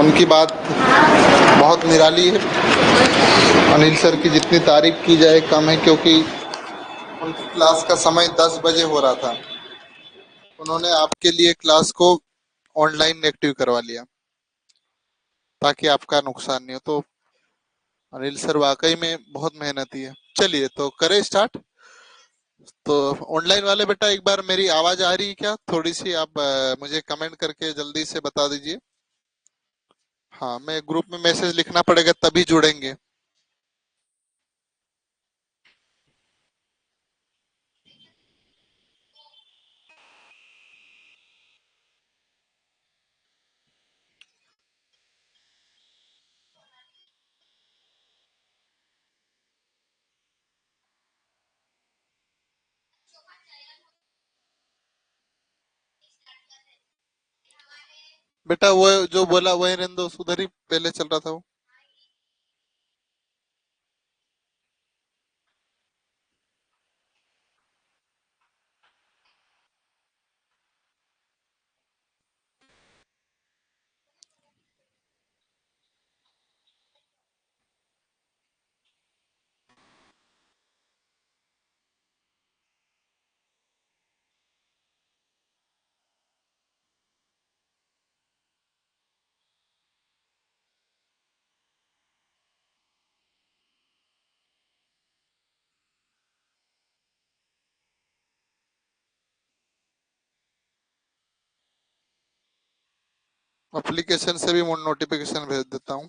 उनकी बात बहुत निराली है। अनिल सर की जितनी तारीफ की जाए कम है, क्योंकि उनकी क्लास का समय 10 बजे हो रहा था, उन्होंने आपके लिए क्लास को ऑनलाइन एक्टिव करवा लिया ताकि आपका नुकसान नहीं हो। तो अनिल सर वाकई में बहुत मेहनती है। चलिए तो करें स्टार्ट। तो ऑनलाइन वाले बेटा, एक बार मेरी आवाज आ रही है क्या? थोड़ी सी आप मुझे कमेंट करके जल्दी से बता दीजिए। हाँ, मैं ग्रुप में मैसेज लिखना पड़ेगा तभी जुड़ेंगे। बेटा वो जो बोला वही रहने दो, उधर ही पहले चल रहा था वो। एप्लीकेशन से भी नोटिफिकेशन भेज देता हूँ।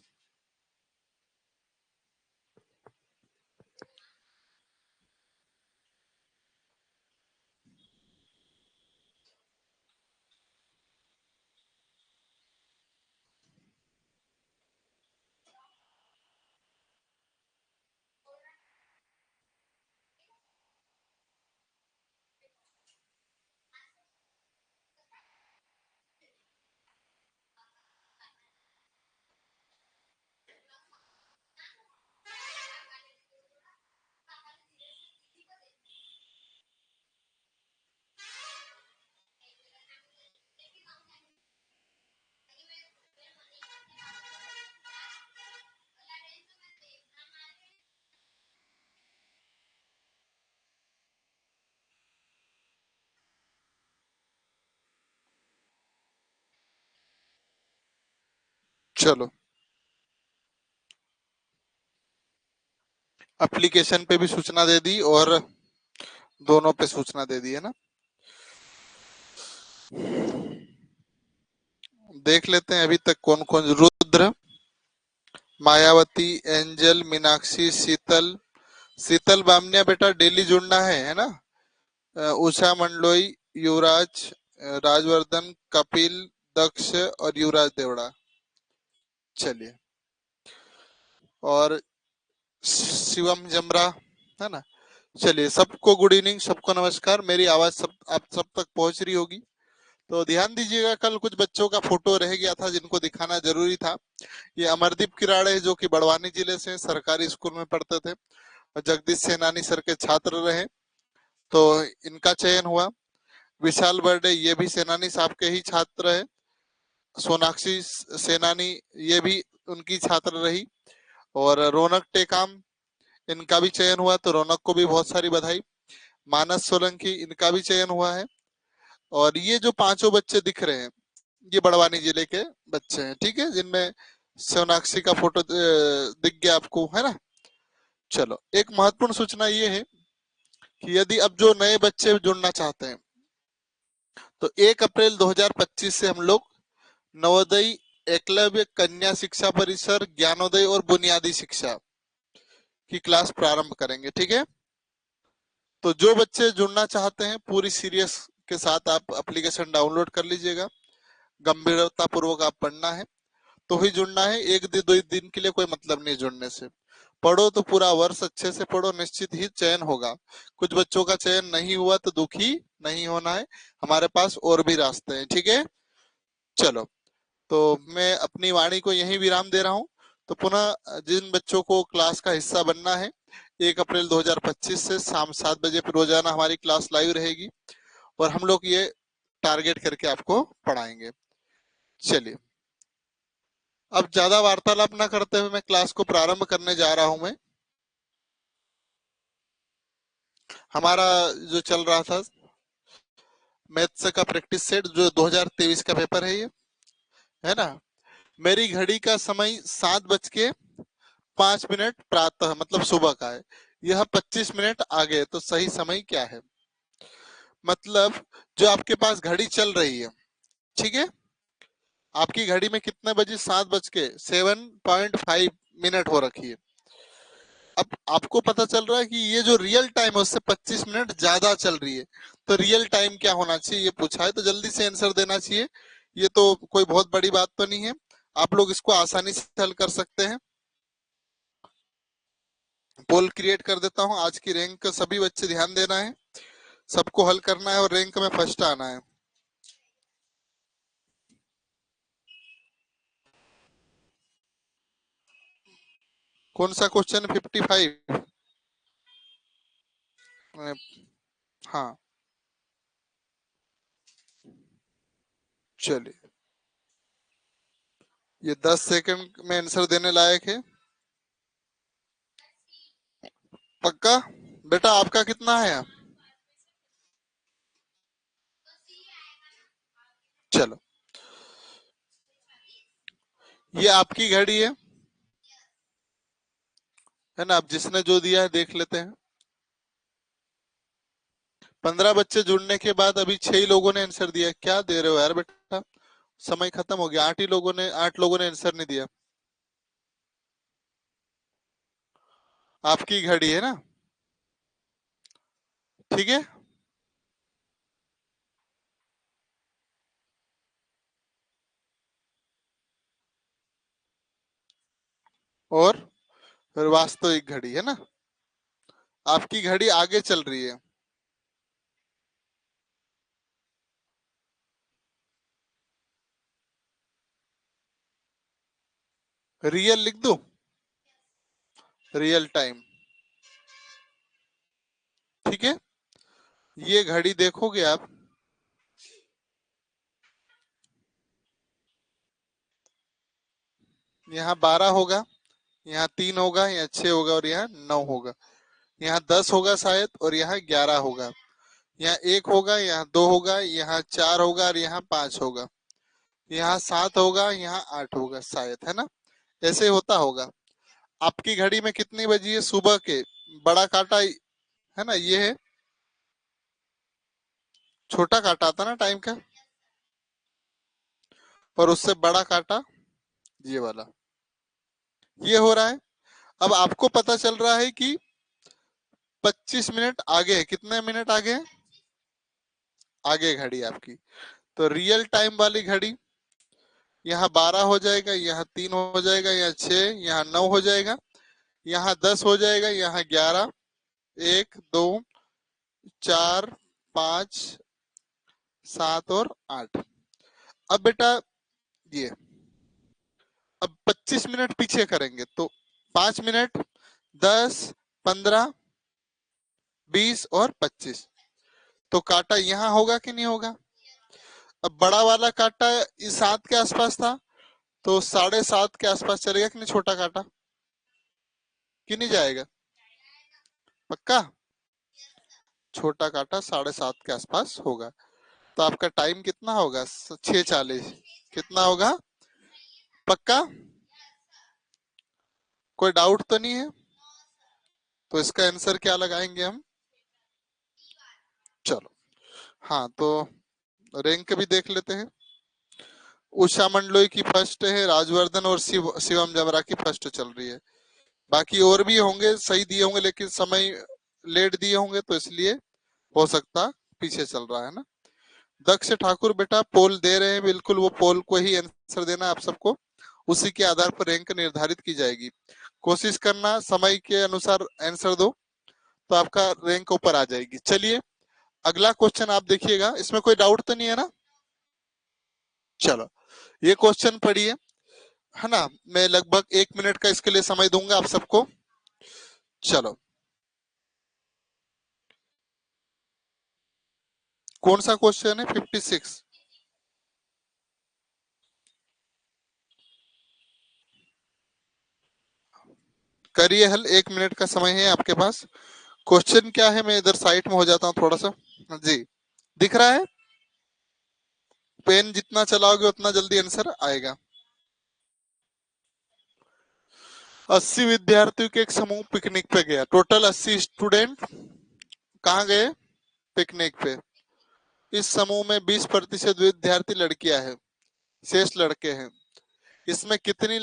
चलो, एप्लीकेशन पे भी सूचना दे दी और दोनों पे सूचना दे दी है ना। देख लेते हैं अभी तक कौन कौन। रुद्र, मायावती, एंजल, मीनाक्षी, शीतल। शीतल बामनिया बेटा डेली जुड़ना है ना। उषा मंडलोई, युवराज, राजवर्धन, कपिल, दक्ष और युवराज देवड़ा। चलिए, और शिवम जमरा है ना। चलिए, सबको गुड इवनिंग, सबको नमस्कार। मेरी आवाज आप सब तक पहुंच रही होगी। तो ध्यान दीजिएगा, कल कुछ बच्चों का फोटो रह गया था जिनको दिखाना जरूरी था। ये अमरदीप किराड़े जो कि बड़वानी जिले से सरकारी स्कूल में पढ़ते थे और जगदीश सेनानी सर के छात्र रहे, तो इनका चयन हुआ। विशाल बर्डे ये भी सेनानी साहब के ही छात्र है। सोनाक्षी सेनानी ये भी उनकी छात्र रही। और रौनक टेकाम, इनका भी चयन हुआ, तो रौनक को भी बहुत सारी बधाई। मानस सोलंकी, इनका भी चयन हुआ है। और ये जो पांचों बच्चे दिख रहे हैं, ये बड़वानी जिले के बच्चे हैं, ठीक है, जिनमें सोनाक्षी का फोटो दिख गया आपको, है ना। चलो, एक महत्वपूर्ण सूचना ये है कि यदि अब जो नए बच्चे जुड़ना चाहते हैं, तो 1 अप्रैल 2025 से हम लोग नवोदय, एकलव्य कन्या शिक्षा परिसर, ज्ञानोदय और बुनियादी शिक्षा की क्लास प्रारंभ करेंगे, ठीक है। तो जो बच्चे जुड़ना चाहते हैं, पूरी सीरियस के साथ आप एप्लीकेशन डाउनलोड कर लीजिएगा। गंभीरता पूर्वक आप पढ़ना है तो ही जुड़ना है। एक दिन 2 दिन के लिए कोई मतलब नहीं जुड़ने से। पढ़ो तो पूरा वर्ष अच्छे से पढ़ो, निश्चित ही चयन होगा। कुछ बच्चों का चयन नहीं हुआ तो दुखी नहीं होना है, हमारे पास और भी रास्ते हैं, ठीक है। चलो, तो मैं अपनी वाणी को यहीं विराम दे रहा हूँ। तो पुनः जिन बच्चों को क्लास का हिस्सा बनना है, 1 अप्रैल 2025 से शाम 7 बजे पर रोजाना हमारी क्लास लाइव रहेगी और हम लोग ये टारगेट करके आपको पढ़ाएंगे। चलिए। अब ज्यादा वार्तालाप न करते हुए मैं क्लास को प्रारंभ करने जा रहा हूं। मैं हमारा जो चल रहा था मैथ्स का प्रैक्टिस सेट, जो 2023 का पेपर है ये, है ना। मेरी घड़ी का समय 7:05 प्रातः मतलब सुबह का है। यह 25 मिनट आगे है, तो सही समय क्या है? मतलब जो आपके पास घड़ी चल रही है, ठीक है, आपकी घड़ी में कितने बजे 7:07.5 हो रखी है। अब आपको पता चल रहा है कि ये जो रियल टाइम है उससे 25 मिनट ज्यादा चल रही है। तो रियल टाइम क्या होना चाहिए, ये पूछा है, तो जल्दी से आंसर देना चाहिए। ये तो कोई बहुत बड़ी बात तो नहीं है, आप लोग इसको आसानी से हल कर सकते हैं। पोल क्रिएट कर देता हूं। आज की रैंक सभी बच्चे ध्यान देना है, सबको हल करना है और रैंक में फर्स्ट आना है। कौन सा क्वेश्चन? 55। हाँ, चलिए, ये 10 सेकंड में आंसर देने लायक है। पक्का? बेटा आपका कितना है? चलो, ये आपकी घड़ी है ना। अब जिसने जो दिया है देख लेते हैं। 15 बच्चे जुड़ने के बाद अभी 6 ही लोगों ने आंसर दिया। क्या दे रहे हो यार बेटा, समय खत्म हो गया। 8 लोगों ने आंसर नहीं दिया। आपकी घड़ी है ना, ठीक है। और फिर वास्तविक घड़ी है ना, आपकी घड़ी आगे चल रही है। रियल लिख दो, रियल टाइम, ठीक है। ये घड़ी देखोगे आप, यहाँ 12 होगा, यहाँ 3 होगा, यहाँ 6 होगा और यहाँ 9 होगा। यहाँ 10 होगा शायद और यहाँ 11 होगा। यहाँ 1 होगा, यहाँ 2 होगा, यहाँ 4 होगा और यहाँ 5 होगा। यहाँ 7 होगा, यहाँ 8 होगा शायद, है ना। ऐसे होता होगा। आपकी घड़ी में कितनी बजी है सुबह के? बड़ा कांटा है ना, ये है। छोटा कांटा आता ना टाइम का, और उससे बड़ा कांटा ये वाला। ये हो रहा है। अब आपको पता चल रहा है कि 25 मिनट आगे है। कितने मिनट आगे है? आगे घड़ी आपकी। तो रियल टाइम वाली घड़ी यहाँ 12 हो जाएगा, यहाँ 3 हो जाएगा, यहाँ 6, यहाँ 9 हो जाएगा, यहाँ 10 हो जाएगा, यहाँ 11, 1 2 4 5 7 और 8। अब बेटा ये, अब 25 मिनट पीछे करेंगे तो 5 मिनट, 10, 15, 20 और 25। तो कांटा यहाँ होगा कि नहीं होगा? अब बड़ा वाला कांटा इस 7 के आसपास था, तो 7:30 के आसपास चलेगा कि नहीं छोटा कांटा, कि नहीं जाएगा? पक्का? छोटा कांटा 7:30 के आसपास होगा। तो आपका टाइम कितना होगा? 6:40। कितना होगा? पक्का? कोई डाउट तो नहीं है? तो इसका आंसर क्या लगाएंगे हम? चलो, हाँ, तो रैंक भी देख लेते हैं। उषा मंडलोई की फर्स्ट है, राजवर्धन और शिवम जबरा की फर्स्ट चल रही है। बाकी और भी होंगे, सही दिए होंगे, लेकिन समय लेट दिए होंगे तो इसलिए हो सकता पीछे चल रहा है ना। दक्ष ठाकुर बेटा पोल दे रहे हैं, बिल्कुल वो पोल को ही आंसर देना है आप सबको। उसी के आधार पर रैंक निर्धारित की जाएगी। कोशिश करना समय के अनुसार आंसर दो, तो आपका रैंक ऊपर आ जाएगी। चलिए, अगला क्वेश्चन आप देखिएगा। इसमें कोई डाउट तो नहीं है ना? चलो, ये क्वेश्चन पढ़िए, है ना। मैं लगभग 1 मिनट का इसके लिए समय दूंगा आप सबको। चलो, कौन सा क्वेश्चन है? 56। करिए हल, 1 मिनट का समय है आपके पास। क्वेश्चन क्या है, मैं इधर साइड में हो जाता हूँ थोड़ा सा। जी, दिख रहा है? पेन जितना चलाओगे उतना जल्दी आंसर आएगा। 80 विद्यार्थियों के एक समूह पिकनिक पे गया। टोटल 80 स्टूडेंट कहाँ गए? पिकनिक पे। इस समूह में 20% विद्यार्थी लड़कियां हैं, शेष लड़के हैं। इसमें कितनी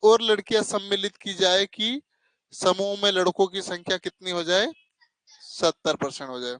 और लड़कियां सम्मिलित की जाए कि समूह में लड़कों की संख्या कितनी हो जाए? 70% हो जाए।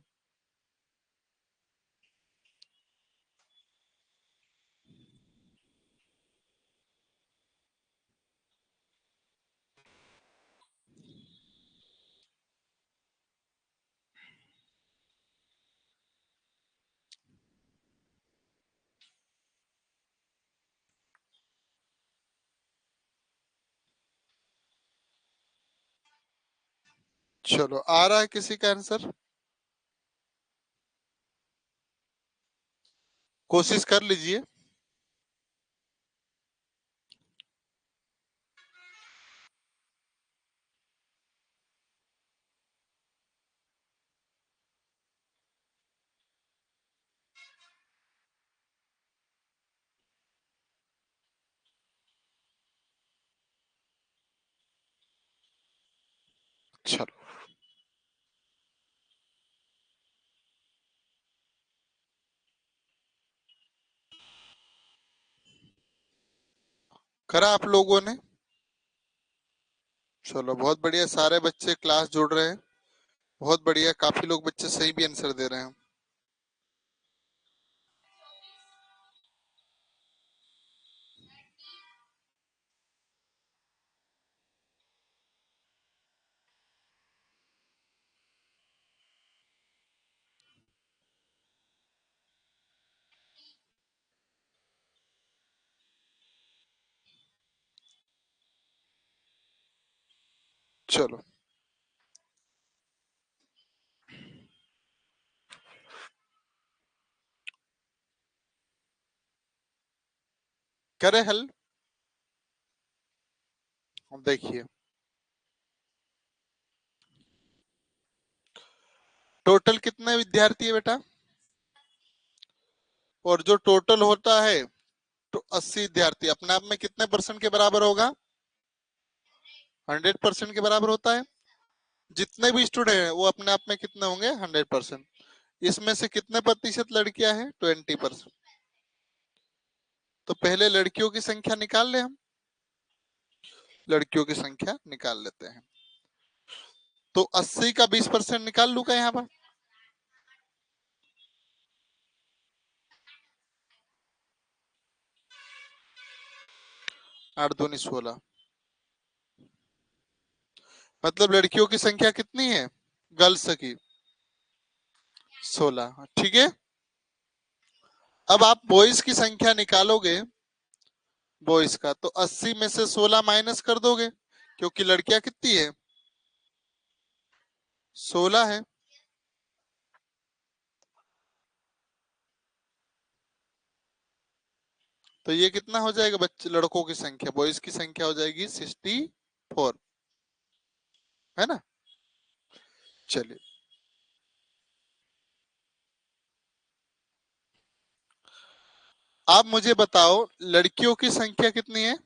चलो, आ रहा है किसी का आंसर? कोशिश कर लीजिए। चलो, करा आप लोगों ने? चलो, बहुत बढ़िया, सारे बच्चे क्लास जुड़ रहे हैं। बहुत बढ़िया, काफी लोग बच्चे सही भी आंसर दे रहे हैं। चलो, करे हल। देखिए, टोटल कितने विद्यार्थी है बेटा? और जो टोटल होता है तो 80 विद्यार्थी अपने आप में कितने परसेंट के बराबर होगा? 100% के बराबर होता है। जितने भी स्टूडेंट हैं वो अपने आप में कितने होंगे? 100%। इसमें से कितने प्रतिशत लड़कियां हैं? 20%। तो पहले लड़कियों की संख्या निकाल ले हम। लड़कियों की संख्या निकाल लेते हैं। तो 80 का 20% निकाल लूं क्या यहाँ पर? 8 दूनी 16। मतलब लड़कियों की संख्या कितनी है गर्ल्स की? 16, ठीक है। अब आप बॉयज की संख्या निकालोगे, बॉयज का, तो 80 में से 16 माइनस कर दोगे, क्योंकि लड़कियां कितनी है? 16 है। तो ये कितना हो जाएगा बच्चे, लड़कों की संख्या, बॉयज की संख्या हो जाएगी 64, है ना? चलिए, आप मुझे बताओ लड़कियों की संख्या कितनी है?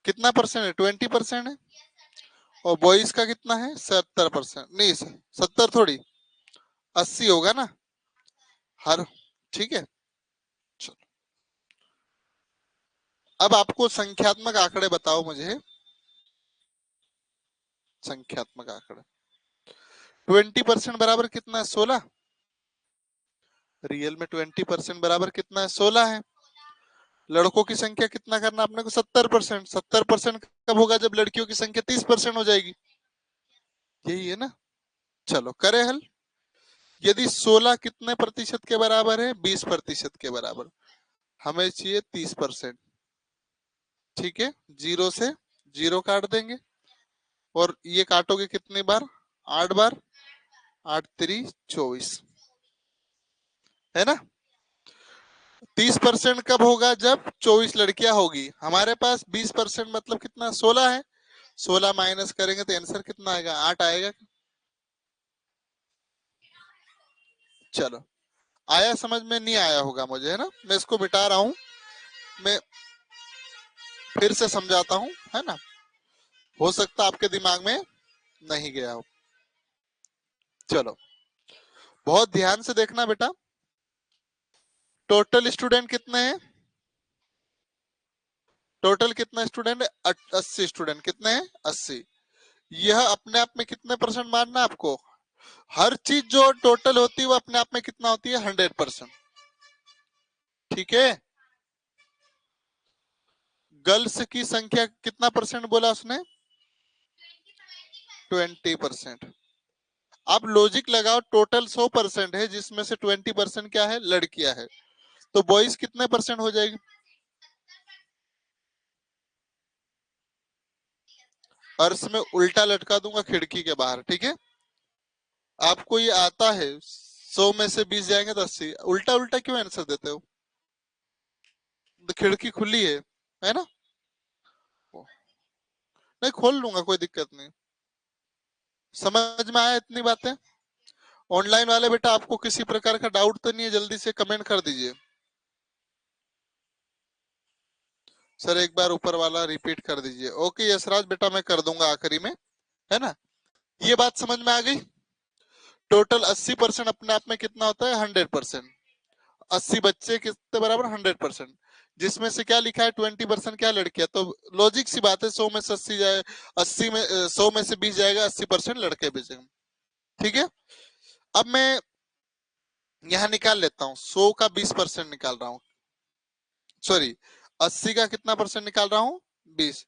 कितना परसेंट है? 20% है। और बॉयज का कितना है? 70%। नहीं, 70 थोड़ी, 80 होगा ना हर। ठीक है, चलो। अब आपको संख्यात्मक आंकड़े बताओ मुझे। संख्यात्मक आंकड़े, 20% बराबर कितना है? 16। रियल में 20% बराबर कितना है? 16 है। लड़कों की संख्या कितना करना अपने को? 70%। 70% कब होगा? जब लड़कियों की संख्या 30% हो जाएगी। यही है ना? चलो, करे हल। यदि 16 कितने प्रतिशत के बराबर है? 20% के बराबर। हमें चाहिए 30%। ठीक है, जीरो से जीरो काट देंगे। और ये काटोगे कितनी बार? 8 बार। 8 3 24, है ना? 30% कब होगा? जब 24 लड़कियां होगी। हमारे पास 20% मतलब कितना? 16 है। 16 माइनस करेंगे तो आंसर कितना आएगा? 8 आएगा। चलो, आया समझ में? नहीं आया होगा मुझे, है ना? मैं इसको मिटा रहा हूँ, मैं फिर से समझाता हूँ, है ना? हो सकता है आपके दिमाग में नहीं गया हो। चलो, बहुत ध्यान से देखना बेटा। टोटल स्टूडेंट कितने हैं? टोटल कितना स्टूडेंट है? 80 स्टूडेंट। कितने हैं? 80। यह अपने आप में कितने परसेंट मानना है आपको? हर चीज जो टोटल होती है वो अपने आप में कितना होती है? 100%। ठीक है। गर्ल्स की संख्या कितना परसेंट बोला उसने? 20%। अब लॉजिक लगाओ, टोटल 100% है जिसमें से 20% क्या है? लड़कियां है। तो बॉयज कितने परसेंट हो जाएगी? अर्श में उल्टा लटका दूंगा खिड़की के बाहर, ठीक है? आपको ये आता है, 100 में से 20 जाएंगे तो 80। उल्टा उल्टा क्यों आंसर देते हो? तो खिड़की खुली है ना? नहीं, खोल लूंगा, कोई दिक्कत नहीं। समझ में आया इतनी बातें? ऑनलाइन वाले बेटा आपको किसी प्रकार का डाउट तो नहीं है? जल्दी से कमेंट कर दीजिए। सर एक बार ऊपर वाला रिपीट कर दीजिए। ओके यशराज बेटा, मैं कर दूंगा आखिरी में, है ना? ये बात समझ में आ गई? टोटल 80% अपने आप में कितना होता है? 100%। 80 बच्चे कितने बराबर? 100%। जिसमें से क्या लिखा है? 20% क्या? लड़कियां। तो लॉजिक सी बात है, 100 में से 80 जाए, 80 में 100 में से 20 जाएगा, 80% लड़के बचेंगे। ठीक है। अब मैं यहाँ निकाल लेता हूँ, 100 का 20% निकाल रहा हूँ, सॉरी 80 का कितना परसेंट निकाल रहा हूँ? 20।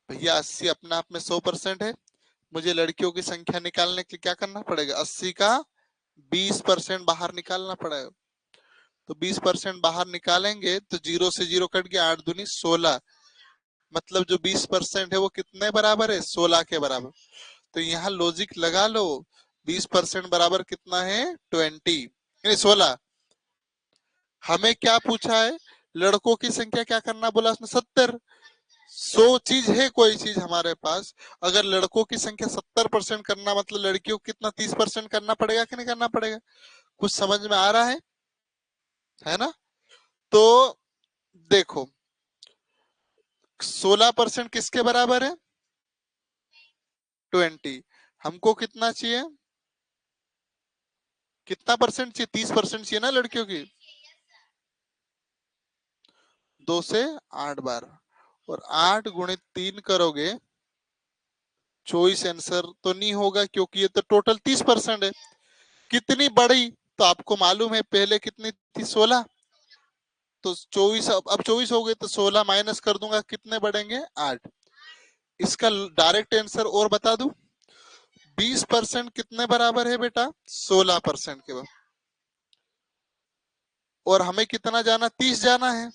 भैया 80 अपने आप में 100% है। मुझे लड़कियों की संख्या निकालने के लिए क्या करना पड़ेगा? 80 का 20% बाहर निकालना पड़ेगा। तो 20% बाहर निकालेंगे तो 0 से 0 कट गया, 8 दूनी 16। मतलब जो 20% है वो कितने बराबर है? 16 के बराबर। तो यहाँ लॉजिक लगा लो, 20% बराबर कितना है? 20, नहीं 16। हमें क्या पूछा है? लड़कों की संख्या क्या करना बोला उसने? 70। 100 चीज है कोई चीज हमारे पास, अगर लड़कों की संख्या 70% करना मतलब लड़कियों को कितना? 30% करना पड़ेगा कि नहीं करना पड़ेगा? कुछ समझ में आ रहा है ना? तो देखो, 16% किसके बराबर है? 20। हमको कितना चाहिए? कितना परसेंट चाहिए? 30% चाहिए ना लड़कियों की। 2 से 8 बार, और 8 गुणित 3 करोगे, चॉइस आंसर तो नहीं होगा क्योंकि ये तो टोटल 30% है। कितनी बढ़ी? तो आपको मालूम है पहले कितनी थी? 16। तो 24, अब 24 हो गए तो 16 माइनस कर दूंगा, कितने बढ़ेंगे? 8। इसका डायरेक्ट आंसर और बता दूं, 20% कितने बराबर है बेटा? 16% के बराबर। और हमें कितना जाना? 30 जाना है।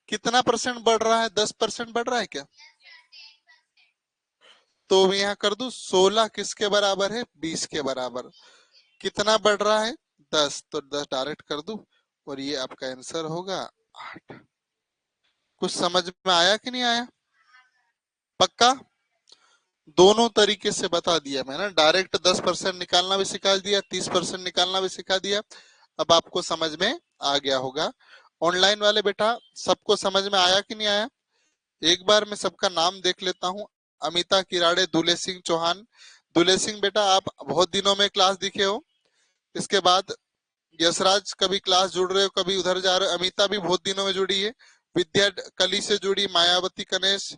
कितना परसेंट बढ़ रहा है? 10% बढ़ रहा है क्या? तो मैं यहाँ कर दूं, 16 किसके बराबर है? 20 के बराबर। कितना बढ़ रहा है? 10। तो 10 डायरेक्ट कर दूं, और ये आपका आंसर होगा 8। कुछ समझ में आया कि नहीं आया? पक्का? दोनों तरीके से बता दिया मैंने, डायरेक्ट 10% निकालना भी सिखा दिया, 30% निकालना भी सिखा दिया। अब आपको समझ में आ गया होगा। ऑनलाइन वाले बेटा सबको समझ में आया कि नहीं आया? एक बार मैं सबका नाम देख लेता हूँ। अमिता किराड़े, दुले सिंह चौहान। दुले सिंह बेटा आप बहुत दिनों में क्लास दिखे हो। इसके बाद यशराज कभी क्लास जुड़ रहे हो, कभी उधर जा रहे हो। अमिता भी बहुत दिनों में जुड़ी है। विद्या कली से जुड़ी, मायावती कनेश,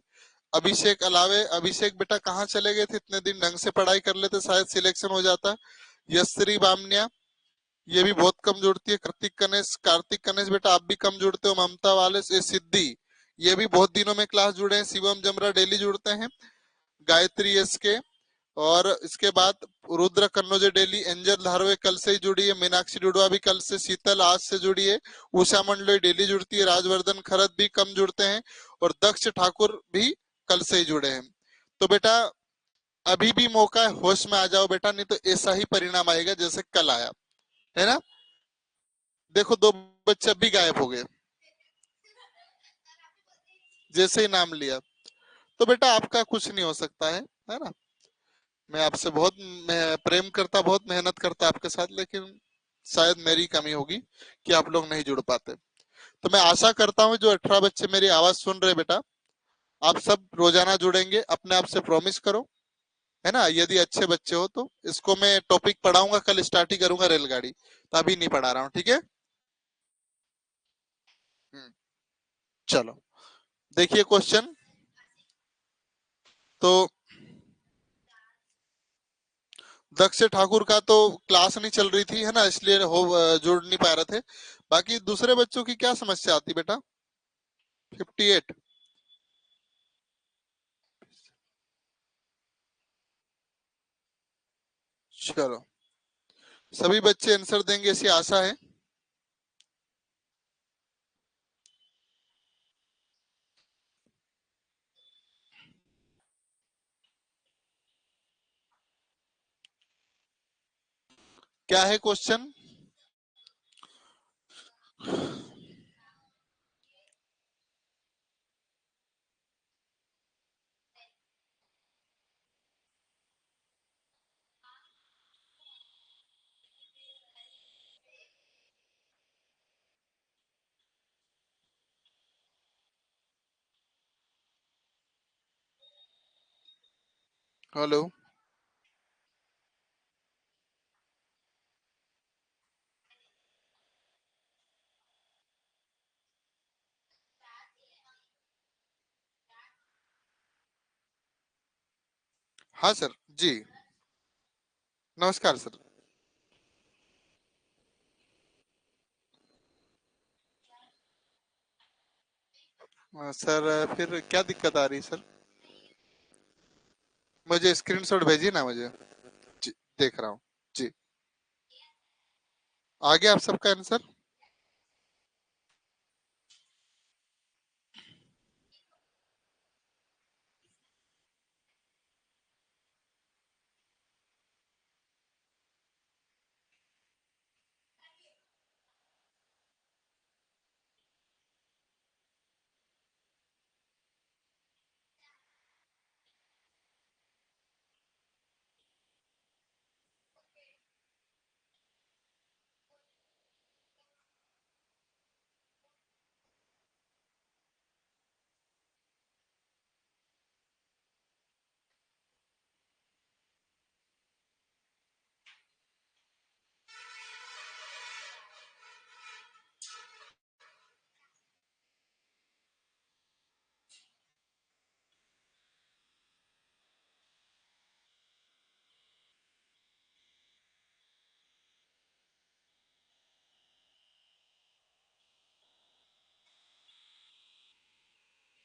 अभिषेक अलावे। अभिषेक बेटा कहाँ चले गए थे? इतने दिन ढंग से पढ़ाई कर लेते, शायद सिलेक्शन हो जाता। यश्री बामनिया, ये भी बहुत कम जुड़ती है। कार्तिक कनेश, कार्तिक कनेश बेटा आप भी कम जुड़ते हो। ममता वाले से सिद्धि, ये भी बहुत दिनों में क्लास जुड़े हैं। शिवम जमरा डेली जुड़ते हैं। गायत्री एस के, और इसके बाद रुद्र कन्नौजे डेली। एंजल धारवे कल से ही जुड़ी है। मीनाक्षी डुडवा भी कल से। शीतल आज से जुड़ी है। उषा मंडलोई डेली जुड़ती है। राजवर्धन खरत भी कम जुड़ते हैं, और दक्ष ठाकुर भी कल से ही जुड़े हैं। तो बेटा अभी भी मौका है, होश में आ जाओ बेटा, नहीं तो ऐसा ही परिणाम आएगा जैसे कल आया, है ना? देखो दो बच्चे अभी गायब हो गए जैसे ही नाम लिया। तो बेटा आपका कुछ नहीं हो सकता है ना। मैं आपसे बहुत प्रेम करता, बहुत मेहनत करता आपके साथ, लेकिन शायद मेरी कमी होगी कि आप लोग नहीं जुड़ पाते। तो मैं आशा करता हूँ जो 18 बच्चे मेरी आवाज सुन रहे बेटा, आप सब रोजाना जुड़ेंगे, अपने आप से प्रॉमिस करो, है ना। यदि अच्छे बच्चे हो तो इसको मैं टॉपिक पढ़ाऊंगा, कल स्टार्ट ही करूंगा रेलगाड़ी, तो अभी नहीं पढ़ा रहा हूँ, ठीक है। हम्म, चलो देखिए क्वेश्चन। तो दक्ष ठाकुर का तो क्लास नहीं चल रही थी, है ना, इसलिए हो जुड़ नहीं पा रहे थे। बाकी दूसरे बच्चों की क्या समस्या आती बेटा? 58। चलो सभी बच्चे आंसर देंगे ऐसी आशा है। क्या है क्वेश्चन? हेलो। हाँ सर जी। नमस्कार सर। सर फिर क्या दिक्कत आ रही है सर? मुझे स्क्रीनशॉट भेजिए ना मुझे। जी देख रहा हूँ। जी आ गया आप सबका आंसर?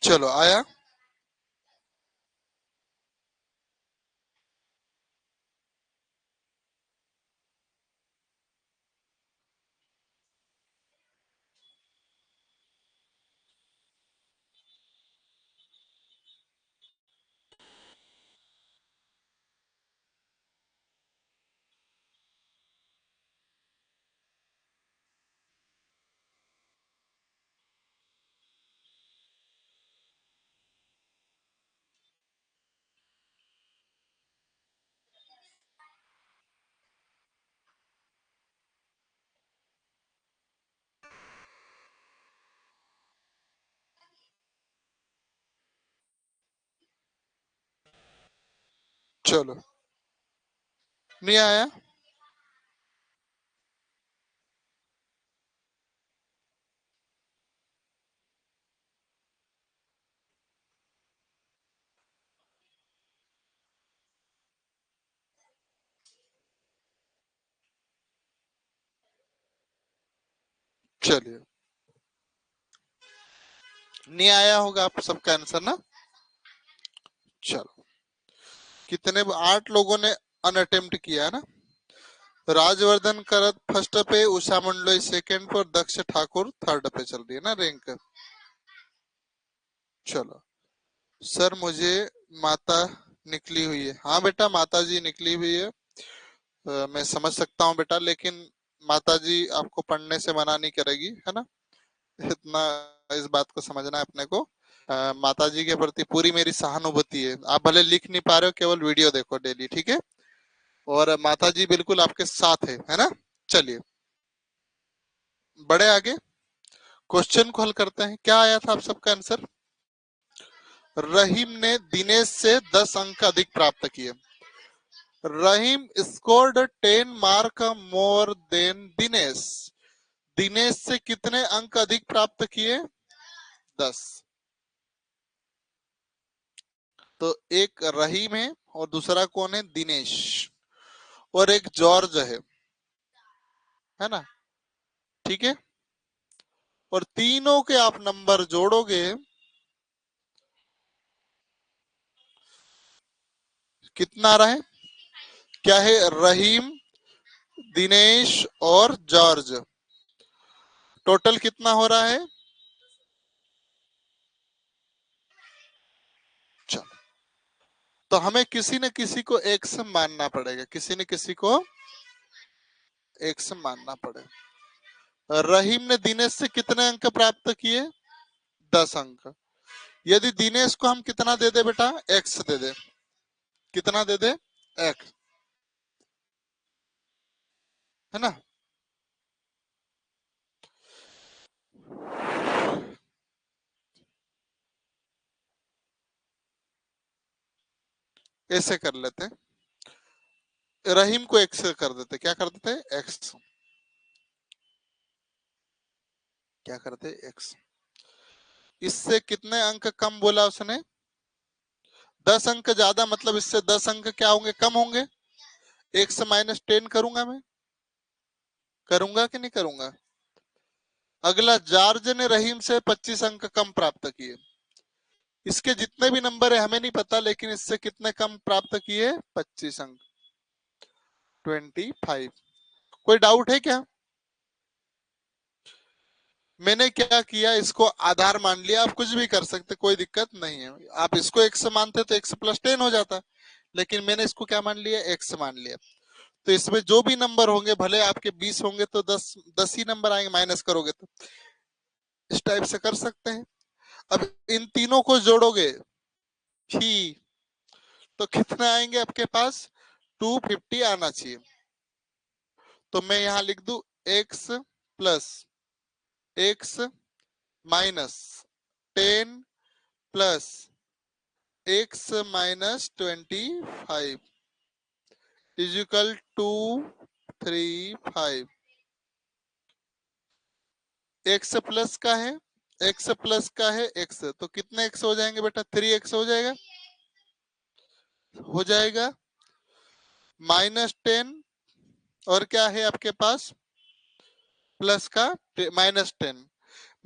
चलो आया। चलो नहीं आया। चलिए नहीं आया होगा आप सबका आंसर ना। चलो कितने 8 लोगों ने अनअटेम्प्ट किया है ना। राजवर्धन करत फर्स्ट पे, उषा मंडलोई सेकंड पर, दक्ष ठाकुर थर्ड पे चल रही है ना रैंक। चलो सर मुझे माता निकली हुई है, हाँ बेटा माता जी निकली हुई है। मैं समझ सकता हूँ बेटा, लेकिन माता जी आपको पढ़ने से मना नहीं करेगी, है ना। इतना इस बात को समझना है अपने को। माता जी के प्रति पूरी मेरी सहानुभूति है। आप भले लिख नहीं पा रहे हो, केवल वीडियो देखो डेली, ठीक है। और माता जी बिल्कुल आपके साथ है ना। चलिए बड़े आगे क्वेश्चन को हल करते हैं। क्या आया था आप सबका आंसर? रहीम ने दिनेश से 10 अंक अधिक प्राप्त किए। Rahim scored 10 mark more than Dinesh. Dinesh से कितने अंक अधिक प्राप्त किए? 10। तो एक रहीम है और दूसरा कौन है? दिनेश। और एक जॉर्ज है ना, ठीक है। और तीनों के आप नंबर जोड़ोगे, कितना आ रहा है? क्या है? रहीम, दिनेश और जॉर्ज, टोटल कितना हो रहा है? चलो, तो हमें किसी न किसी को एक्स मानना पड़ेगा, किसी न किसी को एक्स मानना पड़ेगा। रहीम ने दिनेश से कितने अंक प्राप्त किए? 10 अंक। यदि दिनेश को हम कितना दे दे बेटा? एक्स दे दे। कितना दे दे? एक्स, है ना। ऐसे कर लेते, रहीम को एक्स कर देते। क्या कर देते? एक्स। क्या करते? एक्स। इससे कितने अंक कम बोला उसने? 10 अंक ज्यादा, मतलब इससे 10 अंक क्या होंगे? कम होंगे। एक्स माइनस 10 करूंगा मैं, करूंगा कि नहीं करूंगा? अगला, जॉर्ज ने रहीम से 25 अंक कम प्राप्त किए। इसके जितने भी नंबर है हमें नहीं पता, लेकिन इससे कितने कम प्राप्त किए? 25 अंक, 25। कोई डाउट है क्या? मैंने क्या किया, इसको आधार मान लिया। आप कुछ भी कर सकते, कोई दिक्कत नहीं है। आप इसको एक्स मानते तो एक्स प्लस 10 हो जाता, लेकिन मैंने इसको क्या मान लिया? एक्स मान लिया। तो इसमें जो भी नंबर होंगे, भले आपके 20 होंगे तो 10 10 ही नंबर आएंगे, माइनस करोगे तो। इस टाइप से कर सकते हैं। अब इन तीनों को जोड़ोगे ही तो कितना आएंगे आपके पास? 250 आना चाहिए। तो मैं यहां लिख दू X plus X minus 10 plus X minus 25 is equal to 35। X plus का है, एक्स प्लस का है एक्स, तो कितने एक्स हो जाएंगे बेटा? 3x हो जाएगा, हो जाएगा। -10, और क्या है आपके पास? प्लस का -10।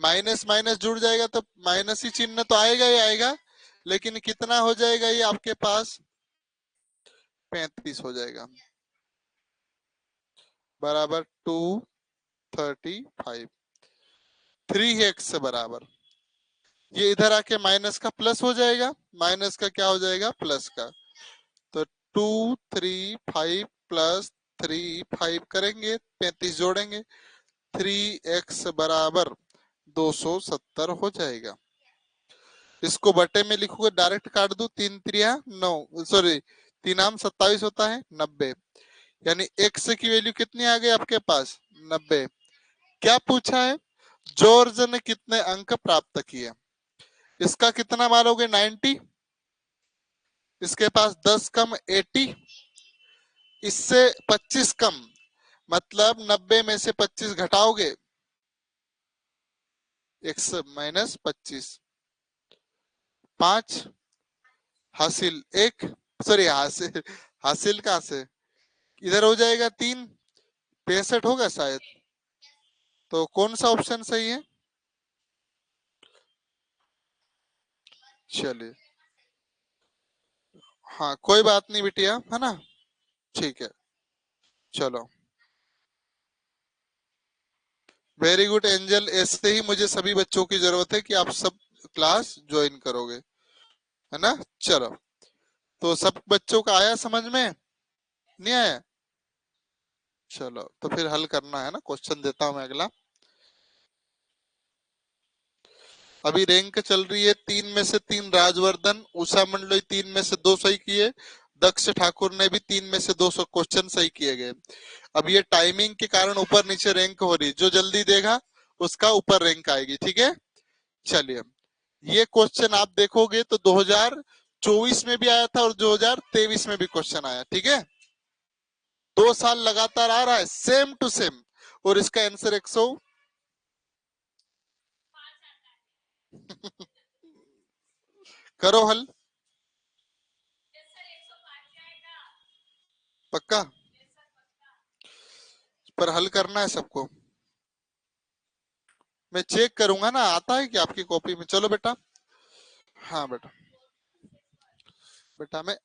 माइनस माइनस जुड़ जाएगा तो माइनस ही चिन्ह तो आएगा ही आएगा, लेकिन कितना हो जाएगा ये आपके पास? 35 हो जाएगा, बराबर 235। 3x बराबर, ये इधर आके माइनस का प्लस हो जाएगा, माइनस का क्या हो जाएगा? प्लस का। तो 235 प्लस 35 करेंगे, 35 जोड़ेंगे, 3x बराबर 270 हो जाएगा। इसको बटे में लिखोगे, डायरेक्ट काट दू, 3 त्रिया 9, सॉरी 3 आम 27 होता है 90। यानी x की वैल्यू कितनी आ गई आपके पास? 90। क्या पूछा है? जॉर्ज ने कितने अंक प्राप्त किए? इसका कितना मानोगे? 90। इसके पास 10 कम 80, इससे 25 कम, मतलब 90 में से 25 घटाओगे, x माइनस 25, 5 हासिल 1, सॉरी हासिल, हासिल कहां से? इधर हो जाएगा 3, 65 होगा शायद। तो कौन सा ऑप्शन सही है? चलिए, हाँ कोई बात नहीं बिटिया, है ना। ठीक है, चलो। वेरी गुड एंजल, ऐसे ही मुझे सभी बच्चों की जरूरत है कि आप सब क्लास ज्वाइन करोगे, है ना। चलो, तो सब बच्चों का आया समझ में? नहीं आया? चलो तो फिर हल करना है ना, क्वेश्चन देता हूं मैं अगला। अभी रैंक चल रही है 3 में से 3 राजवर्धन, उषा मंडलोई 3 में से 2 सही किए, दक्ष ठाकुर ने भी 3 में से 2 क्वेश्चन सही किए गए। अब ये टाइमिंग के कारण ऊपर नीचे रैंक हो रही, जो जल्दी देगा उसका ऊपर रैंक आएगी, ठीक है। चलिए, ये क्वेश्चन आप देखोगे तो 2024 में भी आया था और 2023 में भी क्वेश्चन आया, ठीक है। 2 साल लगातार आ रहा है सेम टू सेम, और इसका आंसर 100। करो हल, पक्का, पर हल करना है सबको। मैं चेक करूंगा ना, आता है कि आपकी कॉपी में। चलो बेटा, हाँ बेटा, बेटा मैं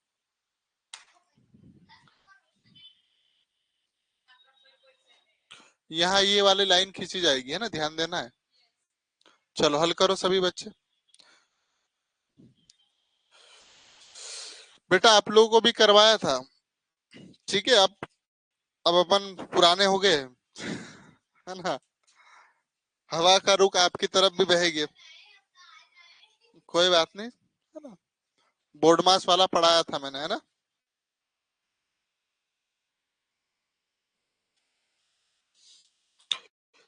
यहाँ ये वाली लाइन खींची जाएगी, है ना, ध्यान देना है। चलो हल करो सभी बच्चे। बेटा आप लोगों को भी करवाया था, ठीक है। अब अपन पुराने हो गए, है ना, हवा का रुख आपकी तरफ भी बहेगी, कोई बात नहीं, है ना। बोर्ड मास वाला पढ़ाया था मैंने, है ना।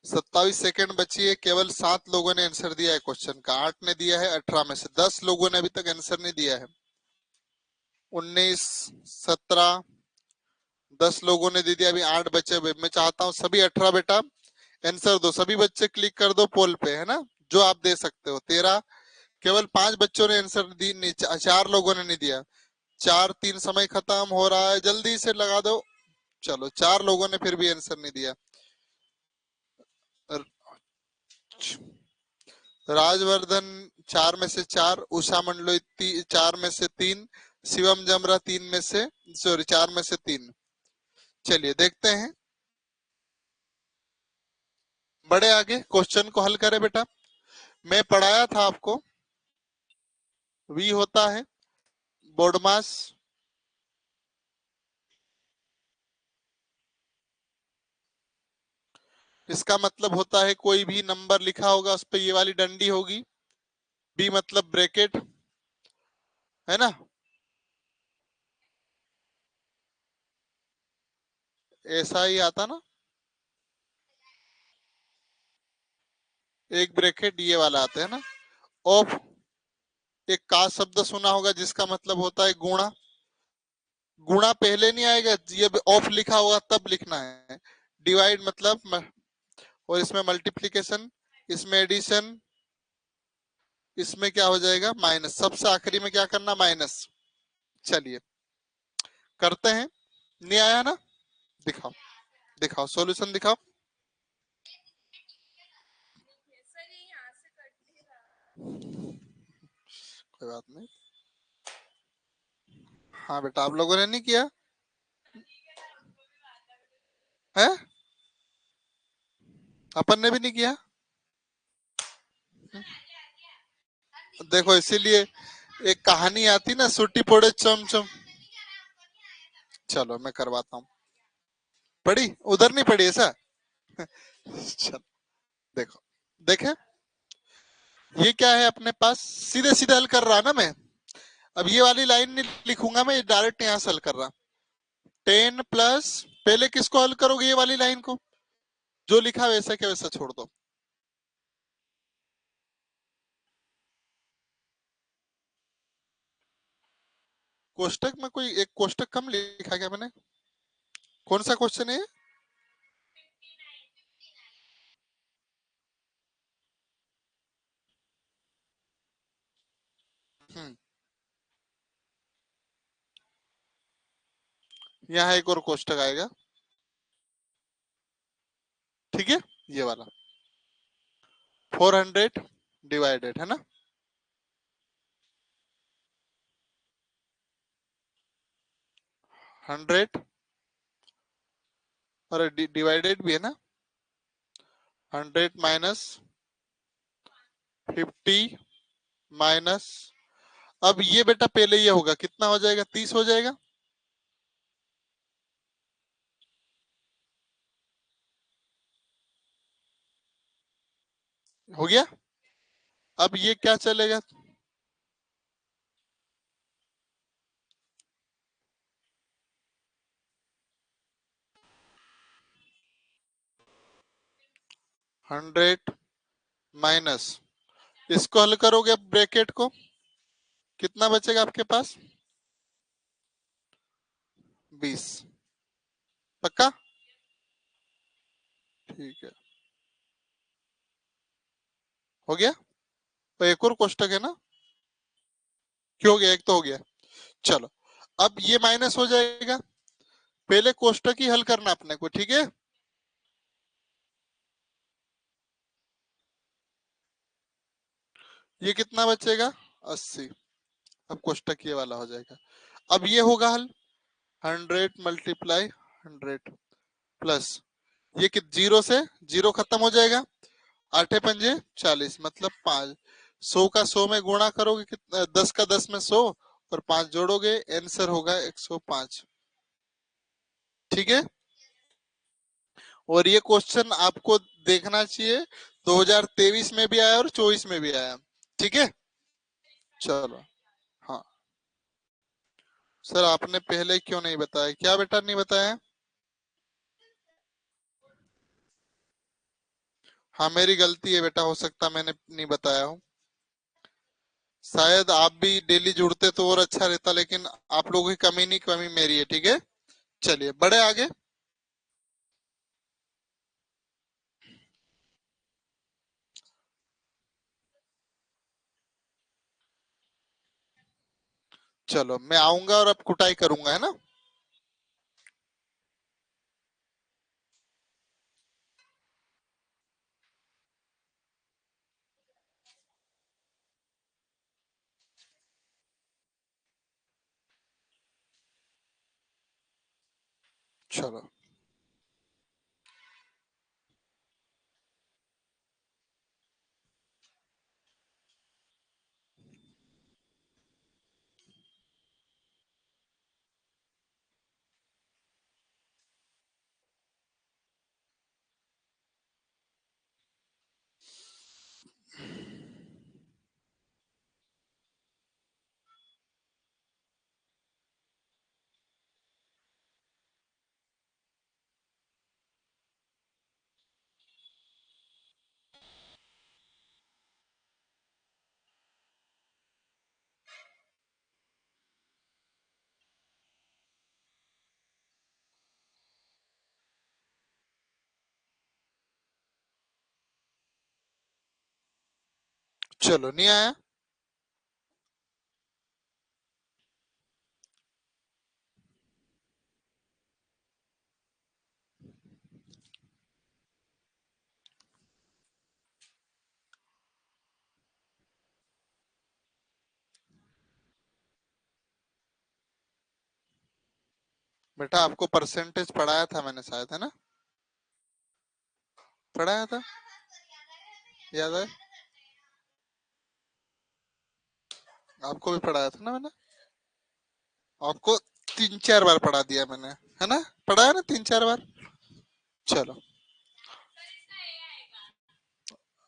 27 सेकेंड बची है, केवल 7 लोगों ने आंसर दिया है क्वेश्चन का। 8 ने दिया है 18 में से, 10 लोगों ने अभी तक आंसर नहीं दिया है। 19, 17, 10 लोगों ने दे दिया, अभी 8 बचे हुए। मैं चाहता हूँ सभी 18 बेटा आंसर दो, सभी बच्चे क्लिक कर दो पोल पे, है ना, जो आप दे सकते हो। 13, केवल 5 बच्चों ने आंसर दी नहीं, 4 लोगों ने नहीं दिया। 4, 3 समय खत्म हो रहा है, जल्दी से लगा दो। चलो 4 लोगों ने फिर भी आंसर नहीं दिया। राजवर्धन 4 में से 4, उषा मंडलोई 4 में से 3, शिवम जमरा 4 में से 3। चलिए देखते हैं, बड़े आगे क्वेश्चन को हल करें बेटा। मैं पढ़ाया था आपको, वी होता है बोर्ड मास, इसका मतलब होता है कोई भी नंबर लिखा होगा उस पर ये वाली डंडी होगी। बी मतलब ब्रैकेट, है ना, ऐसा ही आता ना। एक ब्रैकेट ये वाला आता है ना। ऑफ, एक का शब्द सुना होगा जिसका मतलब होता है गुणा। गुणा पहले नहीं आएगा, ये ऑफ लिखा होगा तब लिखना है। डिवाइड मतलब और इसमें मल्टीप्लीकेशन, इसमें एडिशन, इसमें क्या हो जाएगा माइनस, सबसे आखिरी में क्या करना माइनस। चलिए करते हैं, नहीं आया ना, दिखाओ, दिखाओ सॉल्यूशन दिखाओ। कोई बात नहीं, हाँ बेटा आप लोगों ने नहीं किया है, अपन ने भी नहीं किया। देखो इसीलिए एक कहानी आती ना, सूटी पोड़े चम चम। चलो मैं करवाता हूँ, पढ़ी उधर नहीं पढ़ी ऐसा। चलो देखो, देखे, ये क्या है अपने पास, सीधे सीधे हल कर रहा ना मैं। अब ये वाली लाइन नहीं लिखूंगा मैं, डायरेक्ट यहाँ से हल कर रहा। 10 प्लस, पहले किसको हल करोगे, ये वाली लाइन को, जो लिखा वैसा क्या वैसा छोड़ दो। कोष्टक में कोई एक कोष्टक कम लिखा क्या मैंने, कौन सा क्वेश्चन है। हम्म, यहाँ एक और कोष्टक आएगा, ठीक है, ये वाला 400 डिवाइडेड, है ना, 100, और डिवाइडेड भी है ना, 100 - 50 माइनस। अब ये बेटा पहले ये होगा, कितना हो जाएगा 30 हो जाएगा। हो गया। अब ये क्या चलेगा? हंड्रेड माइनस, इसको हल करोगे ब्रैकेट को, कितना बचेगा आपके पास? 20। पक्का? ठीक है, हो गया। तो एक और कोष्टक है ना? क्यों हो गया? एक तो हो गया। चलो, अब ये माइनस हो जाएगा। पहले कोष्टक ही हल करना अपने को, ठीक है। ये कितना बचेगा? 80। अब कोष्टक ये वाला हो जाएगा। अब ये होगा हल, 100 × 100 प्लस, ये कि जीरो से जीरो खत्म हो जाएगा, आठे पंजे 40, मतलब 5। 100 का 100 में गुणा करोगे कितना? 10 का 10 में 100, और 5 जोड़ोगे, आंसर होगा 105। ठीक है। और ये क्वेश्चन आपको देखना चाहिए, 2023 में भी आया और 24 में भी आया। ठीक है। चलो। हाँ सर, आपने पहले क्यों नहीं बताया? क्या बेटा नहीं बताया? हाँ मेरी गलती है बेटा, हो सकता मैंने नहीं बताया हूँ। शायद आप भी डेली जुड़ते तो और अच्छा रहता, लेकिन आप लोगों की कमी नहीं, कमी मेरी है। ठीक है। चलिए बढ़े आगे। चलो मैं आऊंगा और अब कुटाई करूंगा, है ना? चलो। चलो नहीं आया। बेटा आपको परसेंटेज पढ़ाया था मैंने शायद, है ना? पढ़ाया था, याद है? आपको भी पढ़ाया था ना मैंने? आपको 3 4 बार पढ़ा दिया मैंने, है ना? पढ़ाया ना 3 4 बार। चलो,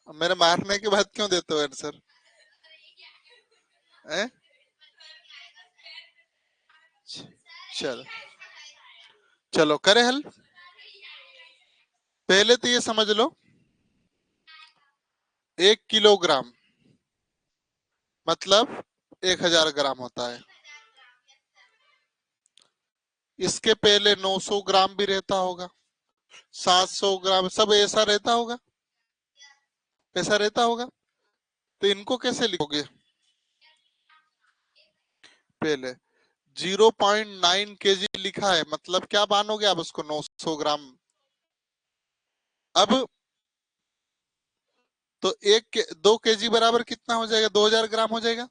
मेरे मारने के बाद क्यों देते हो आंसर? हैं? चलो। चलो करे हल। पहले तो ये समझ लो, 1 किलोग्राम मतलब 1000 ग्राम होता है। इसके पहले 900 ग्राम भी रहता होगा, 700 ग्राम, सब ऐसा रहता होगा, ऐसा रहता होगा। तो इनको कैसे लिखोगे? पहले 0.9 kg लिखा है, मतलब क्या मानोगे आप उसको? 900 ग्राम। अब तो 2 kg बराबर कितना हो जाएगा? 2000 ग्राम हो जाएगा।